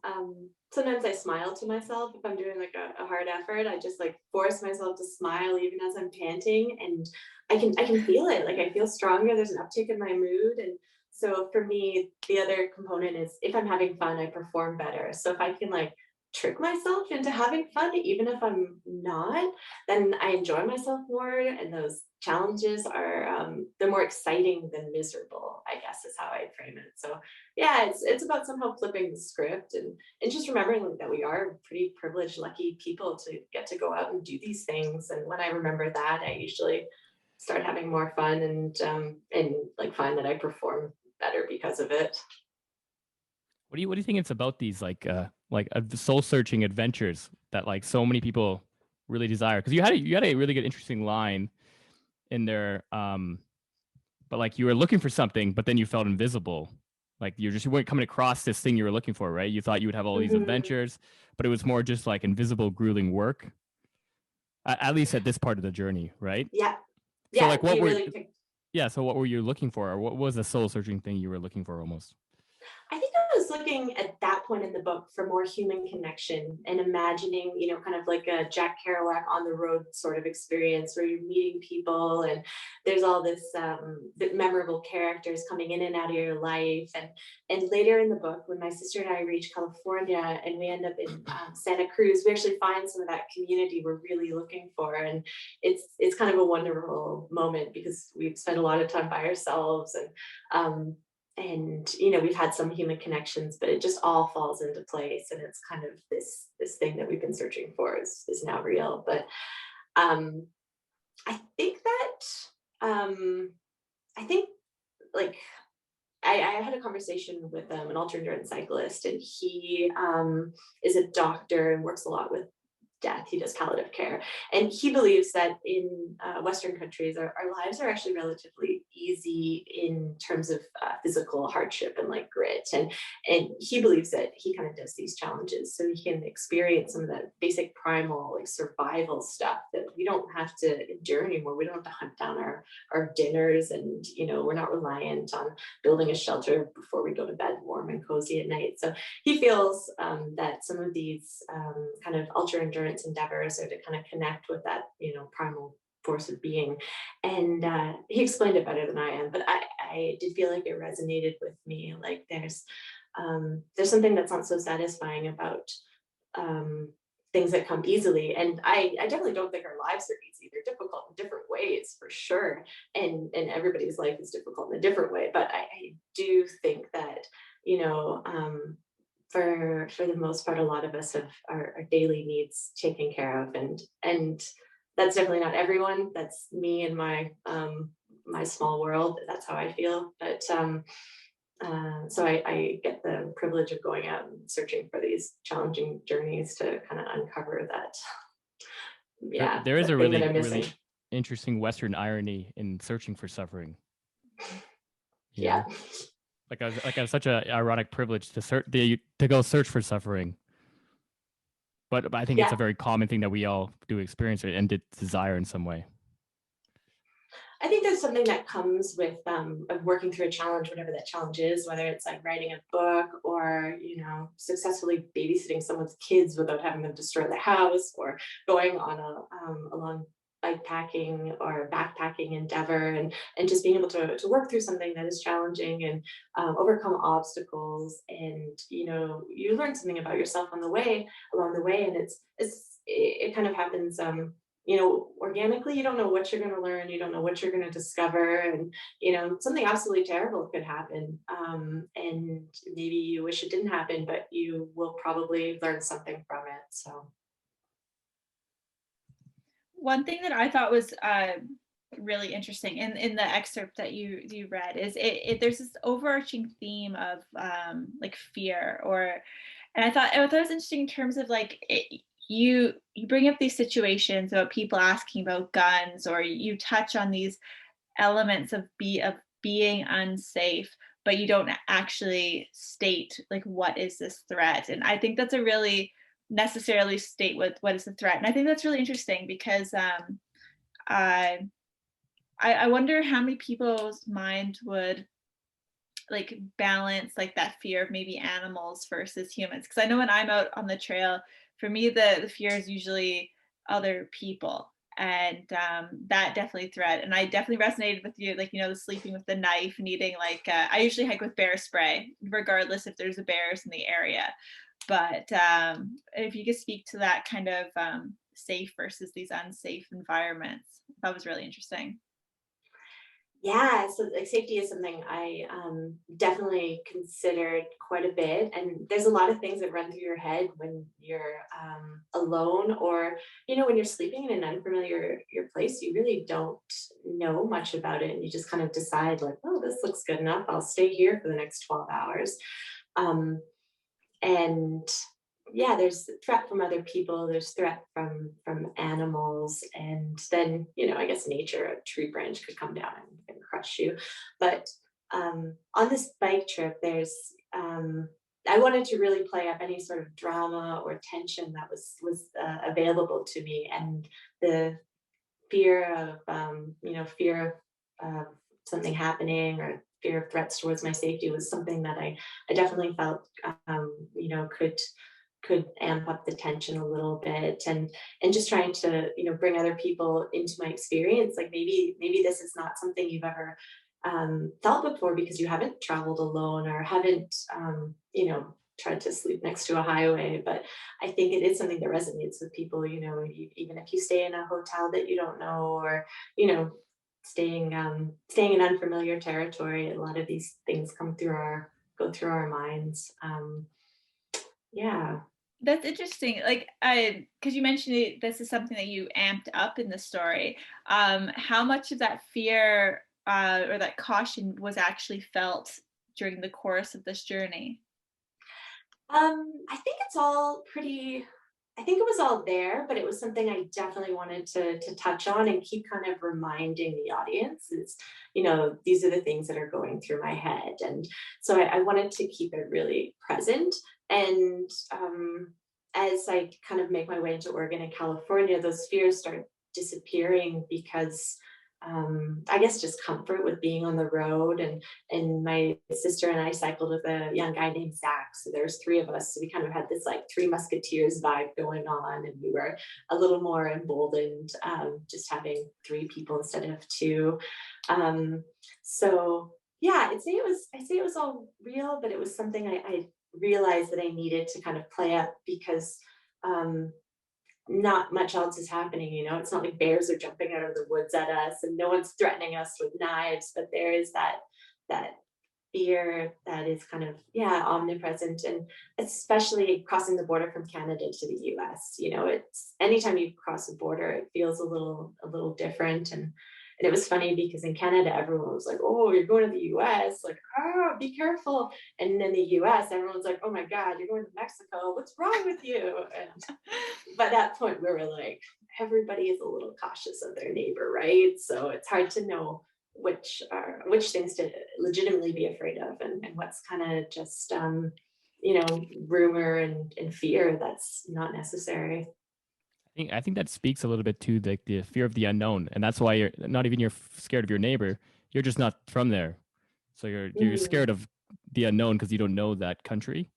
Sometimes I smile to myself if I'm doing like a hard effort. I just like force myself to smile even as I'm panting, and I can feel it. Like I feel stronger. There's an uptick in my mood. And so for me, the other component is if I'm having fun, I perform better. So if I can like trick myself into having fun, even if I'm not, then I enjoy myself more. And those challenges are, they're more exciting than miserable, I guess is how I frame it. So yeah, it's about somehow flipping the script and just remembering that we are pretty privileged, lucky people to get to go out and do these things. And when I remember that, I usually start having more fun and like find that I perform better because of it. What do you think it's about these soul searching adventures that like so many people really desire? Because you had a really good interesting line in there, but like you were looking for something, but then you felt invisible. Like you weren't coming across this thing you were looking for, right? You thought you would have all these adventures, but it was more just like invisible, grueling work. At least at this part of the journey, right? Yeah. So Yeah, like you really picked. yeah, so what were you looking for? Or what was the soul searching thing you were looking for almost? I think I was looking at that point in the book for more human connection and imagining, kind of like a Jack Kerouac on the road sort of experience where you're meeting people and there's all this the memorable characters coming in and out of your life. And later in the book, when my sister and I reach California and we end up in Santa Cruz, we actually find some of that community we're really looking for. And it's kind of a wonderful moment because we've spent a lot of time by ourselves and we've had some human connections, but it just all falls into place, and it's kind of this thing that we've been searching for is now real. But I think that I think like I had a conversation with an ultra endurance cyclist, and he is a doctor and works a lot with death. He does palliative care, and he believes that in Western countries, our lives are actually relatively easy in terms of physical hardship and like grit. And he believes that he kind of does these challenges so he can experience some of that basic primal like survival stuff that we don't have to endure anymore. We don't have to hunt down our dinners, and we're not reliant on building a shelter before we go to bed warm and cozy at night. So he feels that some of these kind of ultra endurance endeavors are to kind of connect with that primal force of being. And he explained it better than I am, but I did feel like it resonated with me. Like there's something that's not so satisfying about things that come easily. And I definitely don't think our lives are easy. They're difficult in different ways for sure, and everybody's life is difficult in a different way. But I do think that for the most part, a lot of us have our daily needs taken care of, and that's definitely not everyone. That's me and my my small world. That's how I feel. But so I get the privilege of going out and searching for these challenging journeys to kind of uncover that. Yeah, there is a really interesting Western irony in searching for suffering. Yeah. Like such a ironic privilege to go search for suffering, but I think it's a very common thing that we all do experience it and desire in some way. I think that's something that comes with of working through a challenge, whatever that challenge is, whether it's like writing a book or successfully babysitting someone's kids without having them destroy the house, or going on a long bike packing or backpacking endeavor, and just being able to work through something that is challenging and overcome obstacles. And you learn something about yourself along the way, and it kind of happens organically. You don't know what you're going to learn, you don't know what you're going to discover, and something absolutely terrible could happen, and maybe you wish it didn't happen, but you will probably learn something from it. So one thing that I thought was really interesting in the excerpt that you read is there's this overarching theme of like fear, and I thought it was interesting in terms of like you bring up these situations about people asking about guns, or you touch on these elements of being unsafe, but you don't actually state like what is this threat. And I think that's a really necessarily state what is the threat. And I think that's really interesting because I wonder how many people's mind would like balance like that fear of maybe animals versus humans. Because I know when I'm out on the trail, for me the fear is usually other people, and that definitely threat. And I definitely resonated with you, like the sleeping with the knife, needing like I usually hike with bear spray regardless if there's a bears in the area. But if you could speak to that kind of safe versus these unsafe environments, that was really interesting. Yeah, so like safety is something I definitely considered quite a bit. And there's a lot of things that run through your head when you're alone, or, when you're sleeping in an unfamiliar your place, you really don't know much about it. And you just kind of decide like, oh, this looks good enough. I'll stay here for the next 12 hours. And yeah, there's threat from other people, there's threat from animals, and then I guess nature, a tree branch could come down and crush you. But on this bike trip, there's I wanted to really play up any sort of drama or tension that was available to me, and the fear of something happening, or fear of threats towards my safety was something that I definitely felt could amp up the tension a little bit, and just trying to bring other people into my experience. Like maybe this is not something you've ever felt before, because you haven't traveled alone, or haven't tried to sleep next to a highway. But I think it is something that resonates with people, even if you stay in a hotel that you don't know, or staying in unfamiliar territory. A lot of these things go through our minds. Yeah. That's interesting. Like, because you mentioned this is something that you amped up in the story. How much of that fear or that caution was actually felt during the course of this journey? I think it's all pretty. I think it was all there, but it was something I definitely wanted to touch on and keep kind of reminding the audience is, these are the things that are going through my head. And so I wanted to keep it really present. And as I kind of make my way into Oregon and California, those fears start disappearing, because I guess just comfort with being on the road. And my sister and I cycled with a young guy named Zach. So there's three of us. So we kind of had this like Three Musketeers vibe going on, and we were a little more emboldened, just having three people instead of two. So yeah, I'd say it was all real, but it was something I realized that I needed to kind of play up, because not much else is happening. It's not like bears are jumping out of the woods at us, and no one's threatening us with knives, but there is that fear that is kind of omnipresent. And especially crossing the border from Canada to the US, it's anytime you cross a border, it feels a little different. And it was funny, because in Canada, everyone was like, oh, you're going to the US, like, oh, be careful. And in the US, everyone's like, oh my God, you're going to Mexico, what's wrong with you? And by that point, we were like, everybody is a little cautious of their neighbor, right? So it's hard to know which things to legitimately be afraid of, and what's kind of just, rumor and fear that's not necessary. I think that speaks a little bit to the fear of the unknown, and that's why you're scared of your neighbor. You're just not from there, so you're scared of the unknown because you don't know that country.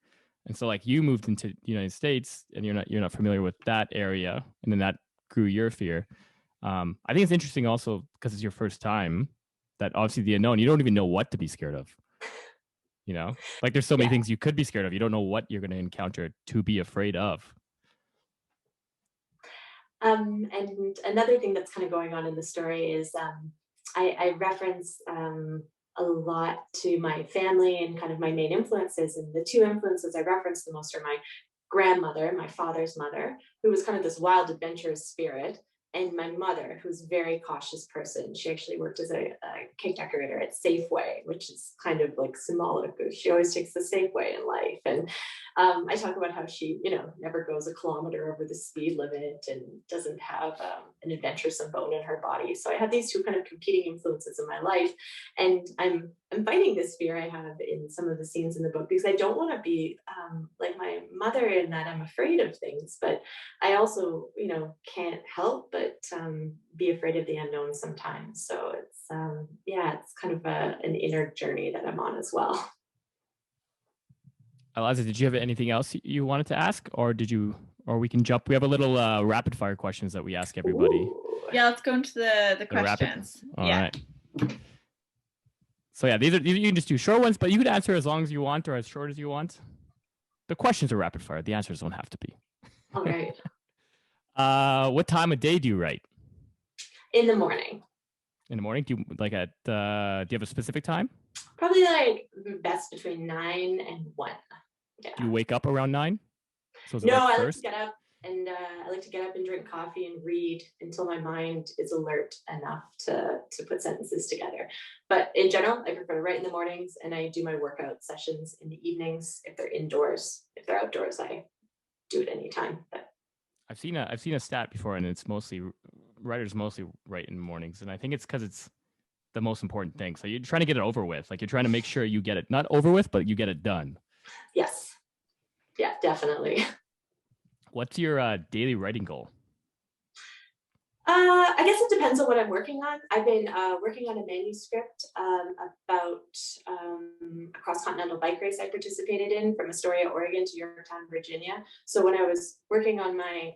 And so like you moved into the United States, and you're not familiar with that area, and then that grew your fear. I think it's interesting also because it's your first time, that obviously the unknown, you don't even know what to be scared of. Like there's so many things you could be scared of. You don't know what you're going to encounter to be afraid of. And another thing that's kind of going on in the story is I reference a lot to my family and kind of my main influences. And the two influences I reference the most are my grandmother, my father's mother, who was kind of this wild, adventurous spirit, and my mother, who's a very cautious person. She actually worked as a cake decorator at Safeway, which is kind of like symbolic. She always takes the safe way in life. And I talk about how she, never goes a kilometer over the speed limit and doesn't have an adventuresome bone in her body. So I have these two kind of competing influences in my life. And I'm fighting this fear I have in some of the scenes in the book, because I don't want to be like my mother in that I'm afraid of things, but I also, can't help but be afraid of the unknown sometimes. So it's it's kind of an inner journey that I'm on as well. Aliza, did you have anything else you wanted to ask, or we can jump? We have a little rapid fire questions that we ask everybody. Ooh. Yeah, let's go into the questions. All right. So yeah, these are you can just do short ones, but you could answer as long as you want or as short as you want. The questions are rapid fire. The answers don't have to be. All right. What time of day do you write? In the morning. In the morning? Do you like at? Do you have a specific time? Probably like best between 9 and 1. Yeah. Do you wake up around 9? So is it No, like I like to first? get up and drink coffee and read until my mind is alert enough to put sentences together. But in general, I prefer to write in the mornings, and I do my workout sessions in the evenings if they're indoors. If they're outdoors, I do it anytime. But I've seen a stat before, and it's mostly writers mostly write in the mornings, and I think it's because it's the most important thing. So you're trying to get it over with. Like you're trying to make sure you get it not over with, but you get it done. yes, yeah, definitely. What's your daily writing goal? I guess it depends on what I'm working on. I've been working on a manuscript about a cross-continental bike race I participated in from Astoria, Oregon to Yorktown, Virginia. So when I was working on my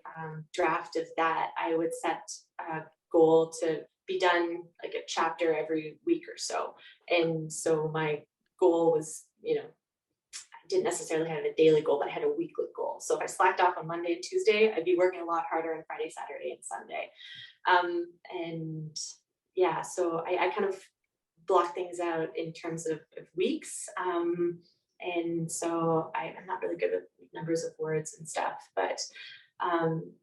draft of that, I would set a goal to be done like a chapter every week or so. And so my goal was, I didn't necessarily have a daily goal, but I had a weekly goal. So if I slacked off on Monday and Tuesday, I'd be working a lot harder on Friday, Saturday, and Sunday. And yeah, so I kind of block things out in terms of weeks. And so I'm not really good with numbers of words and stuff, but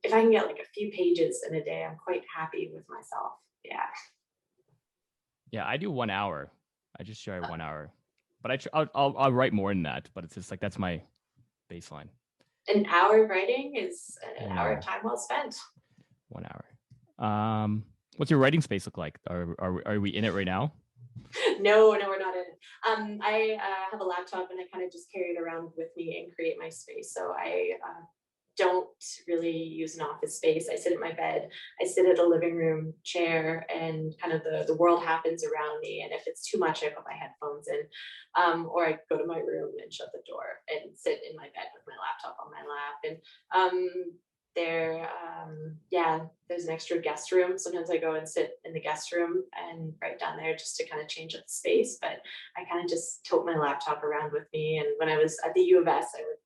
if I can get like a few pages in a day, I'm quite happy with myself. Yeah. Yeah, I do 1 hour. I just try 1 hour, but I'll write more than that. But it's just like that's my baseline. An hour of writing is an 1 hour hour. of time well spent. 1 hour. What's your writing space look like? Are we in it right now? No, we're not in it. I have a laptop and I kind of just carry it around with me and create my space. So I don't really use an office space. I sit at my bed, I sit at a living room chair, and kind of the world happens around me. And if it's too much, I put my headphones in, or I go to my room and shut the door and sit in my bed with my laptop on my lap. And there's an extra guest room. Sometimes I go and sit in the guest room and write down there just to kind of change up the space. But I kind of just tote my laptop around with me. And when I was at the U of S, I would,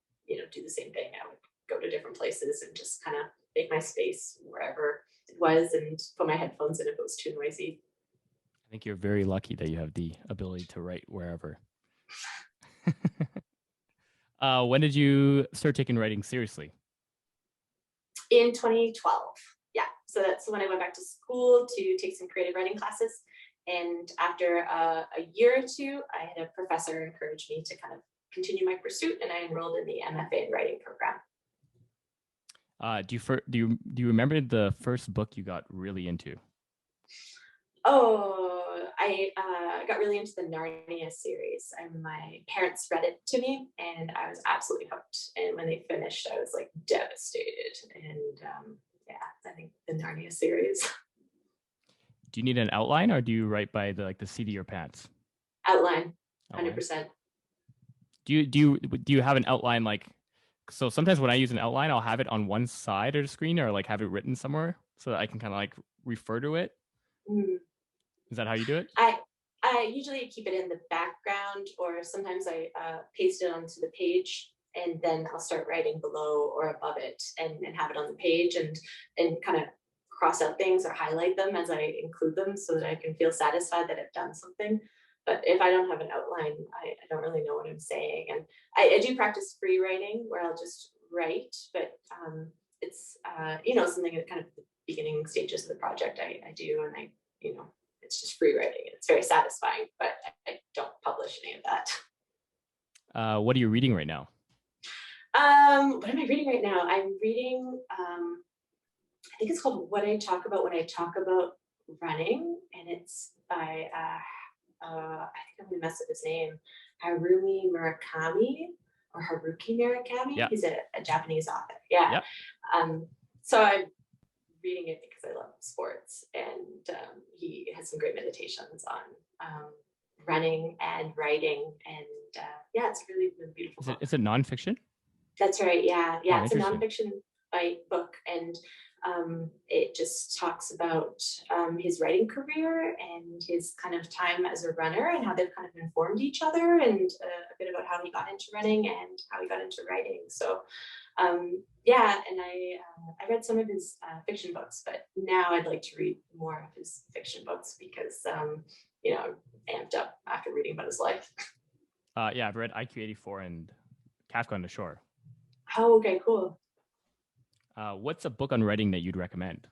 do the same thing. I would go to different places and just kind of make my space wherever it was and put my headphones in if it was too noisy. I think you're very lucky that you have the ability to write wherever. When did you start taking writing seriously? In 2012. Yeah. So that's when I went back to school to take some creative writing classes. And after a year or two, I had a professor encourage me to kind of continue my pursuit, and I enrolled in the MFA in writing program. Do you remember the first book you got really into? Oh, I got really into the Narnia series, and my parents read it to me, and I was absolutely hooked. And when they finished, I was like devastated. And I think the Narnia series. Do you need an outline, or do you write by the seat of your pants? Outline, 100%. Do you have an outline like? So sometimes when I use an outline, I'll have it on one side of the screen or like have it written somewhere so that I can kind of like refer to it. Mm. Is that how you do it? I usually keep it in the background, or sometimes I paste it onto the page, and then I'll start writing below or above it and have it on the page and kind of cross out things or highlight them as I include them so that I can feel satisfied that I've done something. But if I don't have an outline, I don't really know what I'm saying. And I do practice free writing where I'll just write, but it's, something at kind of the beginning stages of the project I do. And it's just free writing. It's very satisfying, but I don't publish any of that. What are you reading right now? What am I reading right now? I'm reading, I think it's called What I Talk About When I Talk About Running. And it's by, I think I'm gonna mess up his name, Haruki Murakami. Yeah. He's a Japanese author. Yeah. So I'm reading it because I love sports, and he has some great meditations on running and writing, and it's really, really beautiful. Is it nonfiction? That's right. Yeah. It's a nonfiction book, and It just talks about his writing career and his kind of time as a runner and how they've kind of informed each other, and a bit about how he got into running and how he got into writing. So yeah, and I read some of his fiction books, but now I'd like to read more of his fiction books because you know, I'm amped up after reading about his life. Yeah, I've read IQ84 and Kafka on the Shore. Oh, okay, cool. What's a book on writing that you'd recommend?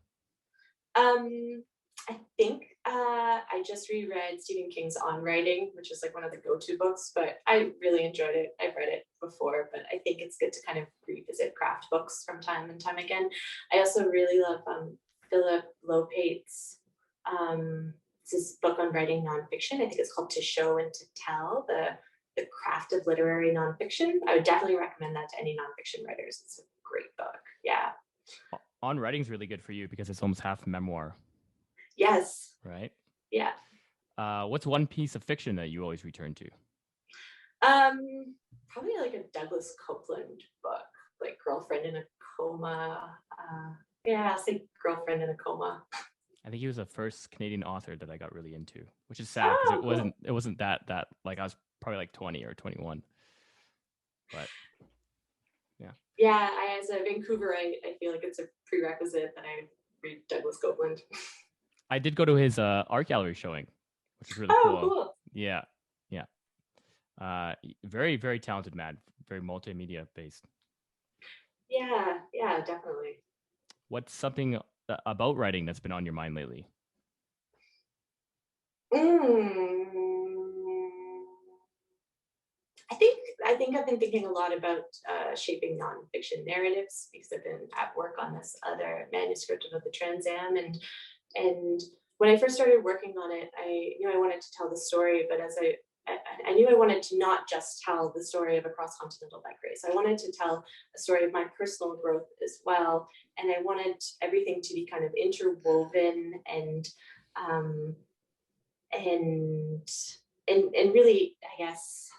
I think I just reread Stephen King's On Writing, which is like one of the go-to books, but I really enjoyed it. I've read it before, but I think it's good to kind of revisit craft books from time and time again. I also really love Philip Lopate's it's his book on writing nonfiction. I think it's called To Show and to Tell, the craft of literary nonfiction. I would definitely recommend that to any nonfiction writers. It's a great book. Yeah. On writing is really good for you because it's almost half memoir. Yes. Right? Yeah. What's one piece of fiction that you always return to? Probably like a Douglas Copeland book, like Girlfriend in a Coma. Yeah, I'll say Girlfriend in a Coma. I think he was the first Canadian author that I got really into, which is sad because it wasn't that like I was probably like 20 or 21. But yeah, as a Vancouverite, I feel like it's a prerequisite that I read Douglas Copeland. I did go to his art gallery showing, which is really cool. Yeah. Very, very talented man, very multimedia based. Yeah, definitely. What's something about writing that's been on your mind lately? I think I've been thinking a lot about shaping nonfiction narratives because I've been at work on this other manuscript about the Trans Am, and when I first started working on it, I knew I wanted to tell the story, but as I knew I wanted to not just tell the story of a cross-continental bike race. I wanted to tell a story of my personal growth as well, and I wanted everything to be kind of interwoven and really, I guess,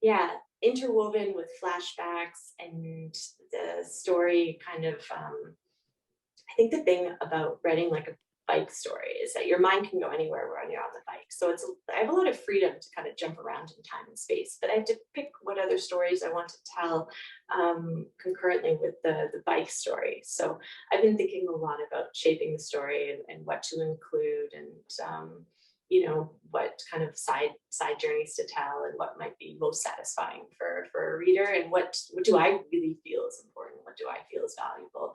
yeah, interwoven with flashbacks and the story kind of. I think the thing about writing like a bike story is that your mind can go anywhere when you're on the bike. So I have a lot of freedom to kind of jump around in time and space, but I have to pick what other stories I want to tell concurrently with the bike story. So I've been thinking a lot about shaping the story and what to include and what kind of side journeys to tell and what might be most satisfying for a reader and what do I really feel is important? What do I feel is valuable?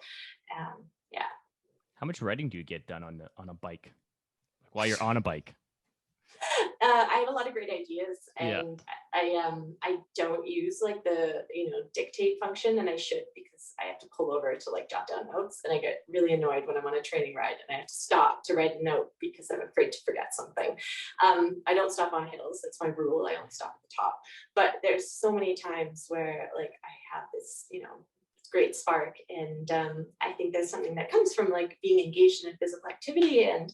Yeah. How much writing do you get done on a bike? Like while you're on a bike? I have a lot of great ideas, and I don't use like the dictate function, and I should because I have to pull over to like jot down notes, and I get really annoyed when I'm on a training ride and I have to stop to write a note because I'm afraid to forget something. I don't stop on hills. That's my rule. I only stop at the top. But there's so many times where like I have this great spark, and I think there's something that comes from like being engaged in a physical activity, and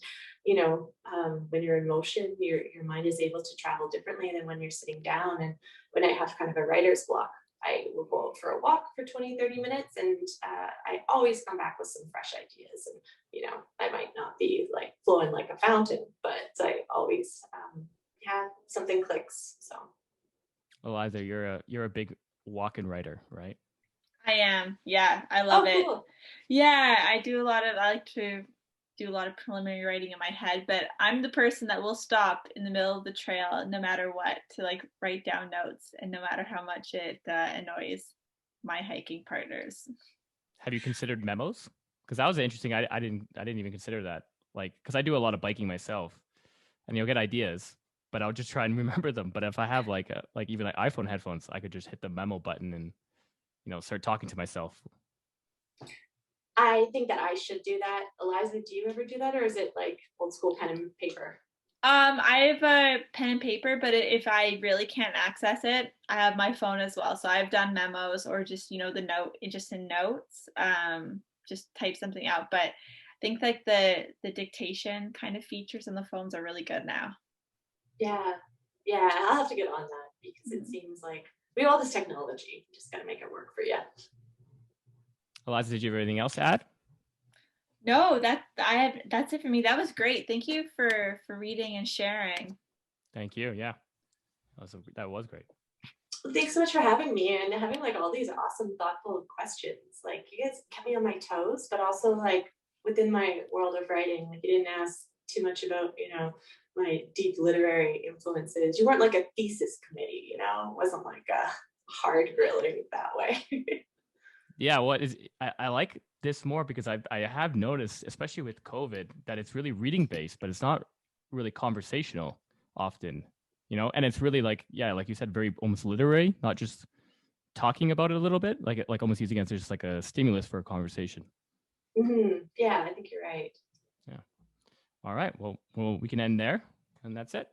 when you're in motion, your mind is able to travel differently than when you're sitting down. And when I have kind of a writer's block, I will go out for a walk for 20-30 minutes, and I always come back with some fresh ideas. And I might not be like flowing like a fountain, but I always something clicks. So Aliza, you're a big walk-in writer, right? I am. Yeah, I love it. Cool. Yeah, I like to do a lot of preliminary writing in my head, but I'm the person that will stop in the middle of the trail no matter what to like write down notes, and no matter how much it annoys my hiking partners. Have you considered memos? Because that was interesting. I didn't even consider that. Like, because I do a lot of biking myself, and you'll get ideas, but I'll just try and remember them. But if I have like even like iPhone headphones, I could just hit the memo button and start talking to myself. I think that I should do that. Aliza, do you ever do that, or is it like old school pen and paper? I have a pen and paper, but if I really can't access it, I have my phone as well. So I've done memos or just the note just in notes, just type something out. But I think like the dictation kind of features on the phones are really good now. Yeah, I'll have to get on that because it seems like we have all this technology. You just got to make it work for you. Aliza, did you have anything else to add? No, that's it for me. That was great. Thank you for reading and sharing. Thank you. Yeah, that was great. Well, thanks so much for having me and having like all these awesome, thoughtful questions. Like you guys kept me on my toes, but also like within my world of writing, like you didn't ask too much about, my deep literary influences. You weren't like a thesis committee, it wasn't like a hard grilling that way. Yeah, I like this more because I have noticed, especially with COVID, that it's really reading based, but it's not really conversational often, and it's really like, yeah, like you said, very almost literary, not just talking about it a little bit, like almost using it as just like a stimulus for a conversation. Yeah, I think you're right. Yeah. All right. Well, we can end there, and that's it.